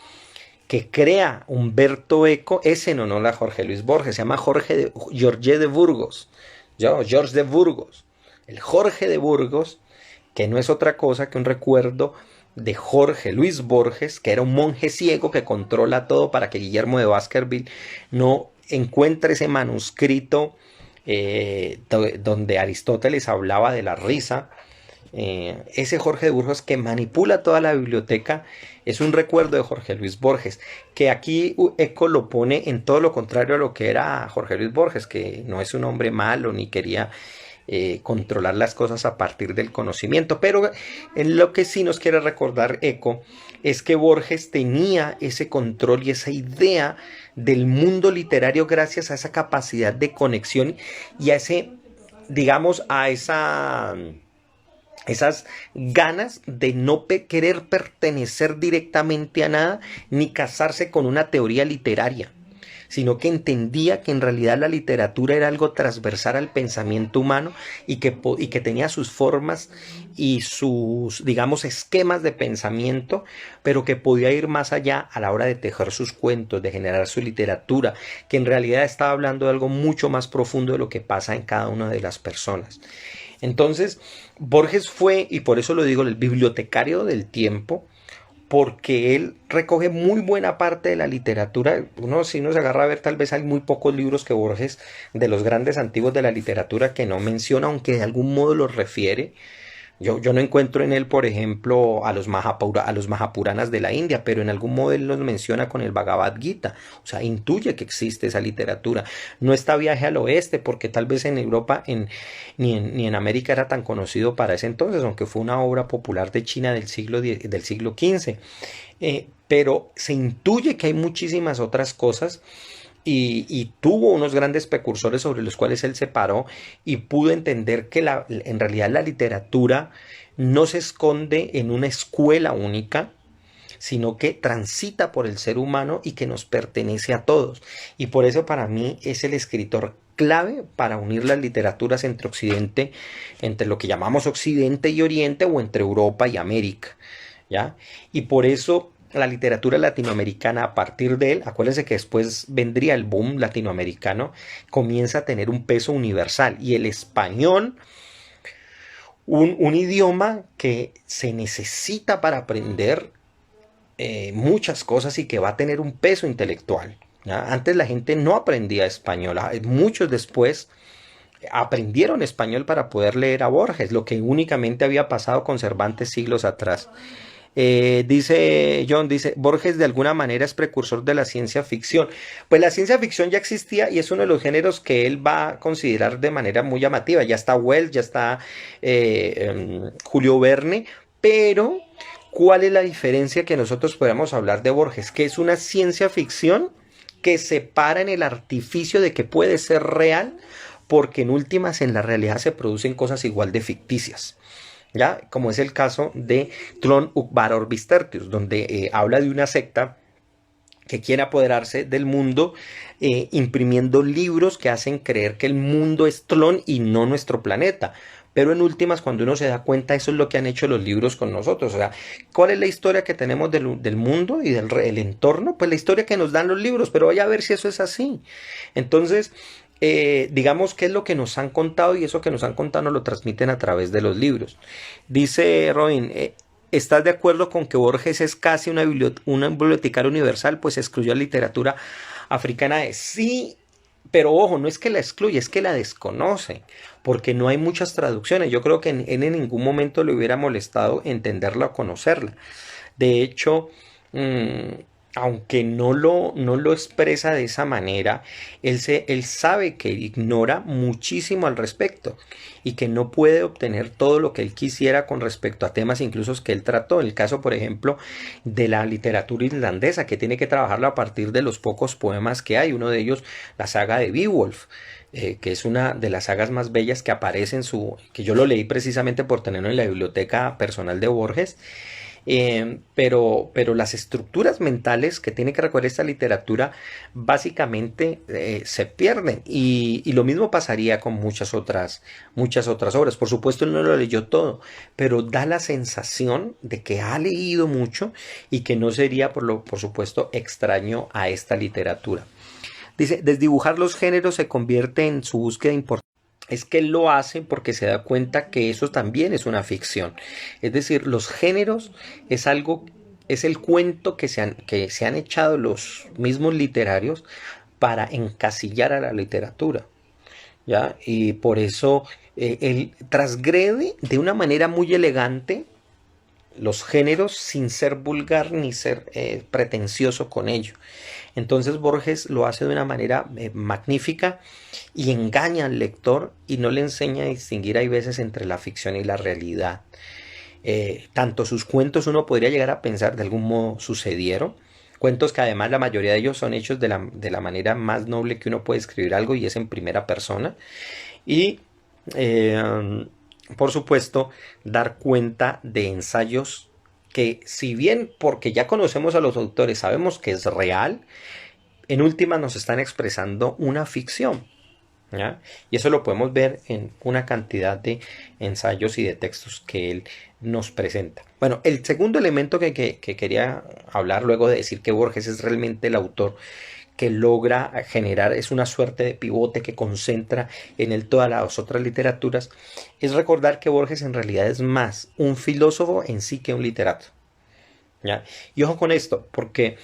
que crea Humberto Eco, es en honor a Jorge Luis Borges, se llama George de Burgos, George de Burgos, el Jorge de Burgos, que no es otra cosa que un recuerdo de Jorge Luis Borges, que era un monje ciego que controla todo para que Guillermo de Baskerville no encuentre ese manuscrito donde Aristóteles hablaba de la risa. Ese Jorge de Burgos que manipula toda la biblioteca es un recuerdo de Jorge Luis Borges, que aquí Eco lo pone en todo lo contrario a lo que era Jorge Luis Borges, que no es un hombre malo ni quería controlar las cosas a partir del conocimiento, pero en lo que sí nos quiere recordar Eco es que Borges tenía ese control y esa idea del mundo literario gracias a esa capacidad de conexión y a ese, digamos, a esas ganas de no querer pertenecer directamente a nada ni casarse con una teoría literaria, sino que entendía que en realidad la literatura era algo transversal al pensamiento humano y que tenía sus formas y sus, digamos, esquemas de pensamiento, pero que podía ir más allá a la hora de tejer sus cuentos, de generar su literatura, que en realidad estaba hablando de algo mucho más profundo de lo que pasa en cada una de las personas. Entonces, Borges fue, y por eso lo digo, el bibliotecario del tiempo, porque él recoge muy buena parte de la literatura. Uno si uno se agarra a ver, tal vez hay muy pocos libros que Borges, de los grandes antiguos de la literatura, que no menciona, aunque de algún modo los refiere. Yo no encuentro en él, por ejemplo, a los Mahapuranas de la India, pero en algún modo él los menciona con el Bhagavad Gita. O sea, intuye que existe esa literatura. No está Viaje al Oeste, porque tal vez en Europa ni en América era tan conocido para ese entonces, aunque fue una obra popular de China del siglo XV. Pero se intuye que hay muchísimas otras cosas y tuvo unos grandes precursores sobre los cuales él se paró y pudo entender que en realidad la literatura no se esconde en una escuela única, sino que transita por el ser humano y que nos pertenece a todos. Y por eso para mí es el escritor clave para unir las literaturas entre Occidente, entre lo que llamamos Occidente y Oriente o entre Europa y América, ¿ya? Y por eso la literatura latinoamericana a partir de él, acuérdense que después vendría el boom latinoamericano, comienza a tener un peso universal y el español, un idioma que se necesita para aprender muchas cosas y que va a tener un peso intelectual, ¿ya? Antes la gente no aprendía español, muchos después aprendieron español para poder leer a Borges, lo que únicamente había pasado con Cervantes siglos atrás. Dice John, dice, Borges de alguna manera es precursor de la ciencia ficción. Pues la ciencia ficción ya existía y es uno de los géneros que él va a considerar de manera muy llamativa. Ya está Wells, ya está Julio Verne, pero ¿cuál es la diferencia que nosotros podemos hablar de Borges? Que es una ciencia ficción que se para en el artificio de que puede ser real, porque en últimas en la realidad se producen cosas igual de ficticias. ¿Ya? Como es el caso de Tron Ukvar Orbistertius, donde habla de una secta que quiere apoderarse del mundo, imprimiendo libros que hacen creer que el mundo es Tlön y no nuestro planeta. Pero en últimas, cuando uno se da cuenta, eso es lo que han hecho los libros con nosotros. O sea, ¿cuál es la historia que tenemos del mundo y el entorno? Pues la historia que nos dan los libros, pero vaya a ver si eso es así. Entonces, digamos qué es lo que nos han contado, y eso que nos han contado nos lo transmiten a través de los libros. Dice Robin, ¿estás de acuerdo con que Borges es casi una bibliotecaria universal? Pues excluyó la literatura africana. Sí, pero ojo, no es que la excluya, es que la desconoce, porque no hay muchas traducciones. Yo creo que en ningún momento le hubiera molestado entenderla o conocerla. De hecho, aunque no lo expresa de esa manera, él sabe que ignora muchísimo al respecto y que no puede obtener todo lo que él quisiera con respecto a temas incluso que él trató. El caso, por ejemplo, de la literatura islandesa, que tiene que trabajarlo a partir de los pocos poemas que hay. Uno de ellos, la saga de Beowulf. Que es una de las sagas más bellas que aparece que yo lo leí precisamente por tenerlo en la biblioteca personal de Borges. Pero las estructuras mentales que tiene que recordar esta literatura básicamente se pierden, y lo mismo pasaría con muchas otras obras. Por supuesto él no lo leyó todo, pero da la sensación de que ha leído mucho y que no sería por supuesto extraño a esta literatura. Dice, desdibujar los géneros se convierte en su búsqueda importante. Es que él lo hace porque se da cuenta que eso también es una ficción. Es decir, los géneros es el cuento que se han echado los mismos literarios para encasillar a la literatura. ¿Ya? Y por eso él transgrede de una manera muy elegante los géneros sin ser vulgar ni ser pretencioso con ello. Entonces Borges lo hace de una manera magnífica y engaña al lector y no le enseña a distinguir, hay veces, entre la ficción y la realidad. Tanto sus cuentos, uno podría llegar a pensar, de algún modo sucedieron. Cuentos que además la mayoría de ellos son hechos de la manera más noble que uno puede escribir algo, y es en primera persona. Y por supuesto, dar cuenta de ensayos que, si bien porque ya conocemos a los autores, sabemos que es real, en última nos están expresando una ficción. ¿Ya? Y eso lo podemos ver en una cantidad de ensayos y de textos que él nos presenta. Bueno, el segundo elemento que quería hablar, luego de decir que Borges es realmente el autor que logra generar, es una suerte de pivote que concentra en él todas las otras literaturas, es recordar que Borges en realidad es más un filósofo en sí que un literato. ¿Ya? Y ojo con esto, porque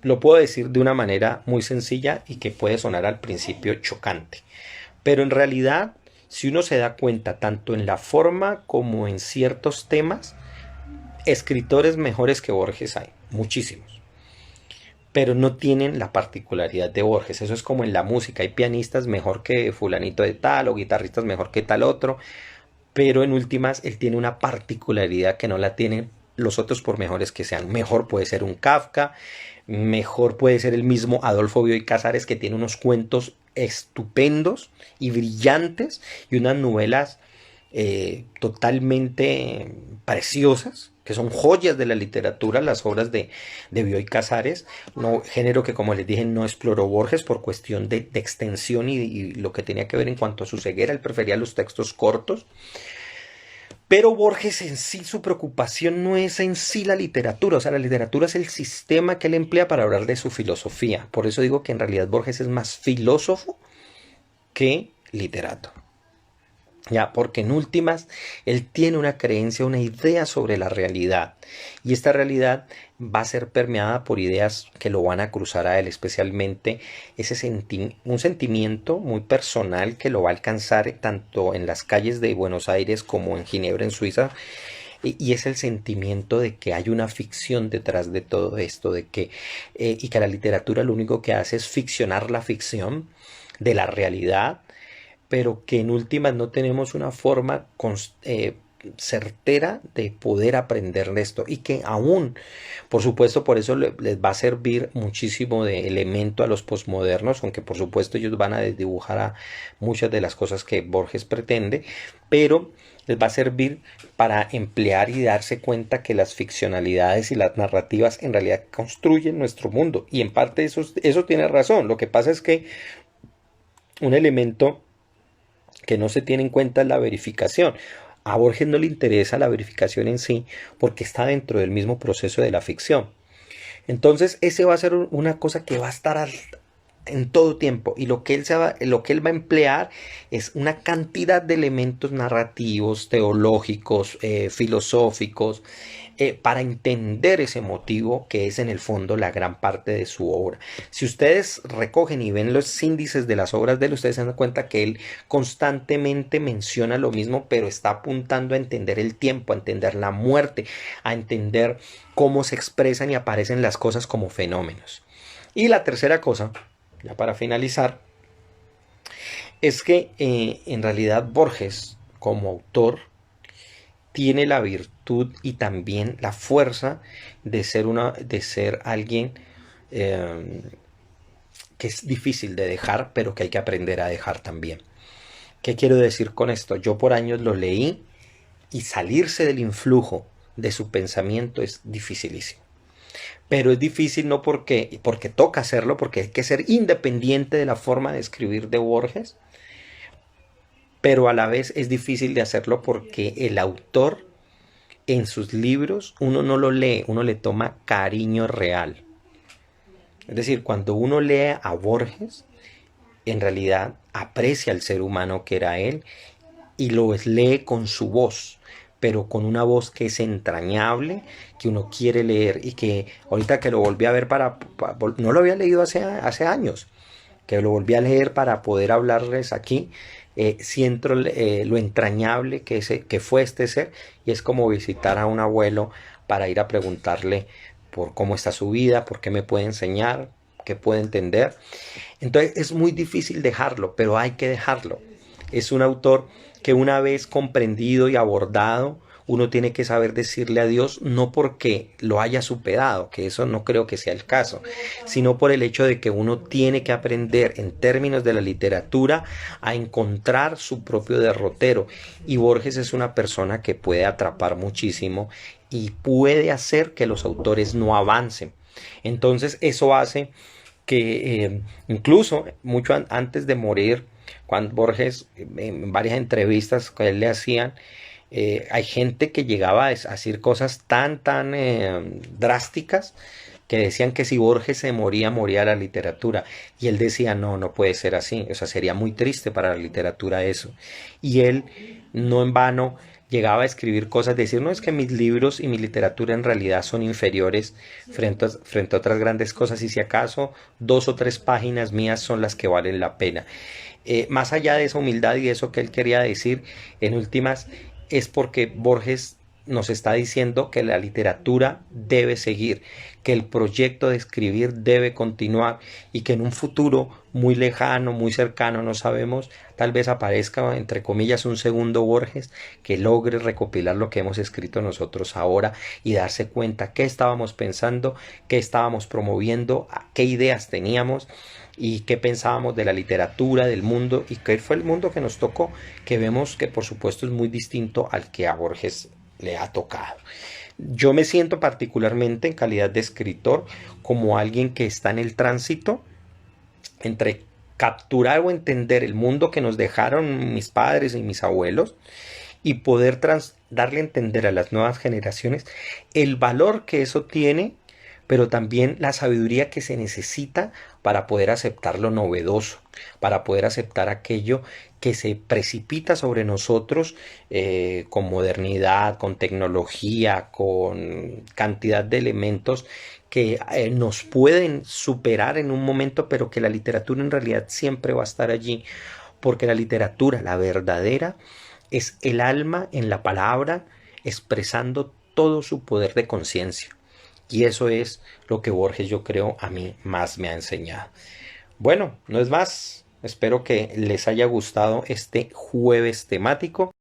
lo puedo decir de una manera muy sencilla y que puede sonar al principio chocante, pero en realidad, si uno se da cuenta, tanto en la forma como en ciertos temas, escritores mejores que Borges hay, muchísimos, pero no tienen la particularidad de Borges. Eso es como en la música, hay pianistas mejor que fulanito de tal, o guitarristas mejor que tal otro, pero en últimas él tiene una particularidad que no la tienen los otros, por mejores que sean. Mejor puede ser un Kafka, mejor puede ser el mismo Adolfo Bioy Casares, que tiene unos cuentos estupendos y brillantes y unas novelas totalmente preciosas, que son joyas de la literatura, las obras de Bioy Casares, no, género que, como les dije, no exploró Borges por cuestión de extensión y lo que tenía que ver en cuanto a su ceguera. Él prefería los textos cortos. Pero Borges en sí, su preocupación no es en sí la literatura, o sea, la literatura es el sistema que él emplea para hablar de su filosofía. Por eso digo que en realidad Borges es más filósofo que literato. Ya, porque en últimas él tiene una creencia, una idea sobre la realidad, y esta realidad va a ser permeada por ideas que lo van a cruzar a él, especialmente un sentimiento muy personal que lo va a alcanzar tanto en las calles de Buenos Aires como en Ginebra, en Suiza, y es el sentimiento de que hay una ficción detrás de todo esto, y que la literatura lo único que hace es ficcionar la ficción de la realidad, pero que en últimas no tenemos una forma certera de poder aprender de esto y que aún, por supuesto, por eso les va a servir muchísimo de elemento a los posmodernos, aunque por supuesto ellos van a desdibujar a muchas de las cosas que Borges pretende, pero les va a servir para emplear y darse cuenta que las ficcionalidades y las narrativas en realidad construyen nuestro mundo, y en parte eso tiene razón. Lo que pasa es que un elemento que no se tiene en cuenta es la verificación. A Borges no le interesa la verificación en sí porque está dentro del mismo proceso de la ficción. Entonces ese va a ser una cosa que va a estar en todo tiempo, y lo que él va a emplear es una cantidad de elementos narrativos, teológicos, filosóficos, para entender ese motivo que es en el fondo la gran parte de su obra. Si ustedes recogen y ven los índices de las obras de él, ustedes se dan cuenta que él constantemente menciona lo mismo, pero está apuntando a entender el tiempo, a entender la muerte, a entender cómo se expresan y aparecen las cosas como fenómenos. Y la tercera cosa, ya para finalizar, es que en realidad Borges, como autor, tiene la virtud y también la fuerza de ser alguien que es difícil de dejar, pero que hay que aprender a dejar también. ¿Qué quiero decir con esto? Yo por años lo leí y salirse del influjo de su pensamiento es dificilísimo. Pero es difícil no porque toca hacerlo, porque hay que ser independiente de la forma de escribir de Borges, pero a la vez es difícil de hacerlo porque el autor en sus libros uno no lo lee, uno le toma cariño real. Es decir, cuando uno lee a Borges, en realidad aprecia al ser humano que era él y lo lee con su voz, pero con una voz que es entrañable, que uno quiere leer, y que ahorita que lo volví a ver no lo había leído hace años, que lo volví a leer para poder hablarles aquí, siento lo entrañable que fue este ser, y es como visitar a un abuelo para ir a preguntarle por cómo está su vida, por qué me puede enseñar, qué puede entender. Entonces es muy difícil dejarlo, pero hay que dejarlo. Es un autor que una vez comprendido y abordado, uno tiene que saber decirle adiós, no porque lo haya superado, que eso no creo que sea el caso, sino por el hecho de que uno tiene que aprender en términos de la literatura a encontrar su propio derrotero, y Borges es una persona que puede atrapar muchísimo y puede hacer que los autores no avancen. Entonces eso hace que incluso mucho antes de morir, cuando Borges, en varias entrevistas que él le hacían, hay gente que llegaba a decir cosas tan drásticas, que decían que si Borges se moría, moría la literatura. Y él decía, no, no puede ser así. O sea, sería muy triste para la literatura eso. Y él, no en vano, llegaba a escribir cosas, decir, no, es que mis libros y mi literatura en realidad son inferiores frente a otras grandes cosas, y si acaso 2 o 3 páginas mías son las que valen la pena. Más allá de esa humildad y de eso que él quería decir, en últimas, es porque Borges nos está diciendo que la literatura debe seguir, que el proyecto de escribir debe continuar, y que en un futuro muy lejano, muy cercano, no sabemos, tal vez aparezca, entre comillas, un segundo Borges que logre recopilar lo que hemos escrito nosotros ahora y darse cuenta qué estábamos pensando, qué estábamos promoviendo, qué ideas teníamos y qué pensábamos de la literatura, del mundo, y qué fue el mundo que nos tocó, que vemos que por supuesto es muy distinto al que a Borges le ha tocado. Yo me siento particularmente en calidad de escritor como alguien que está en el tránsito entre capturar o entender el mundo que nos dejaron mis padres y mis abuelos, y poder darle a entender a las nuevas generaciones el valor que eso tiene, pero también la sabiduría que se necesita para poder aceptar lo novedoso, para poder aceptar aquello que se precipita sobre nosotros, con modernidad, con tecnología, con cantidad de elementos que nos pueden superar en un momento, pero que la literatura en realidad siempre va a estar allí, porque la literatura, la verdadera, es el alma en la palabra expresando todo su poder de conciencia. Y eso es lo que Borges, yo creo, a mí más me ha enseñado. Bueno, no es más. Espero que les haya gustado este jueves temático.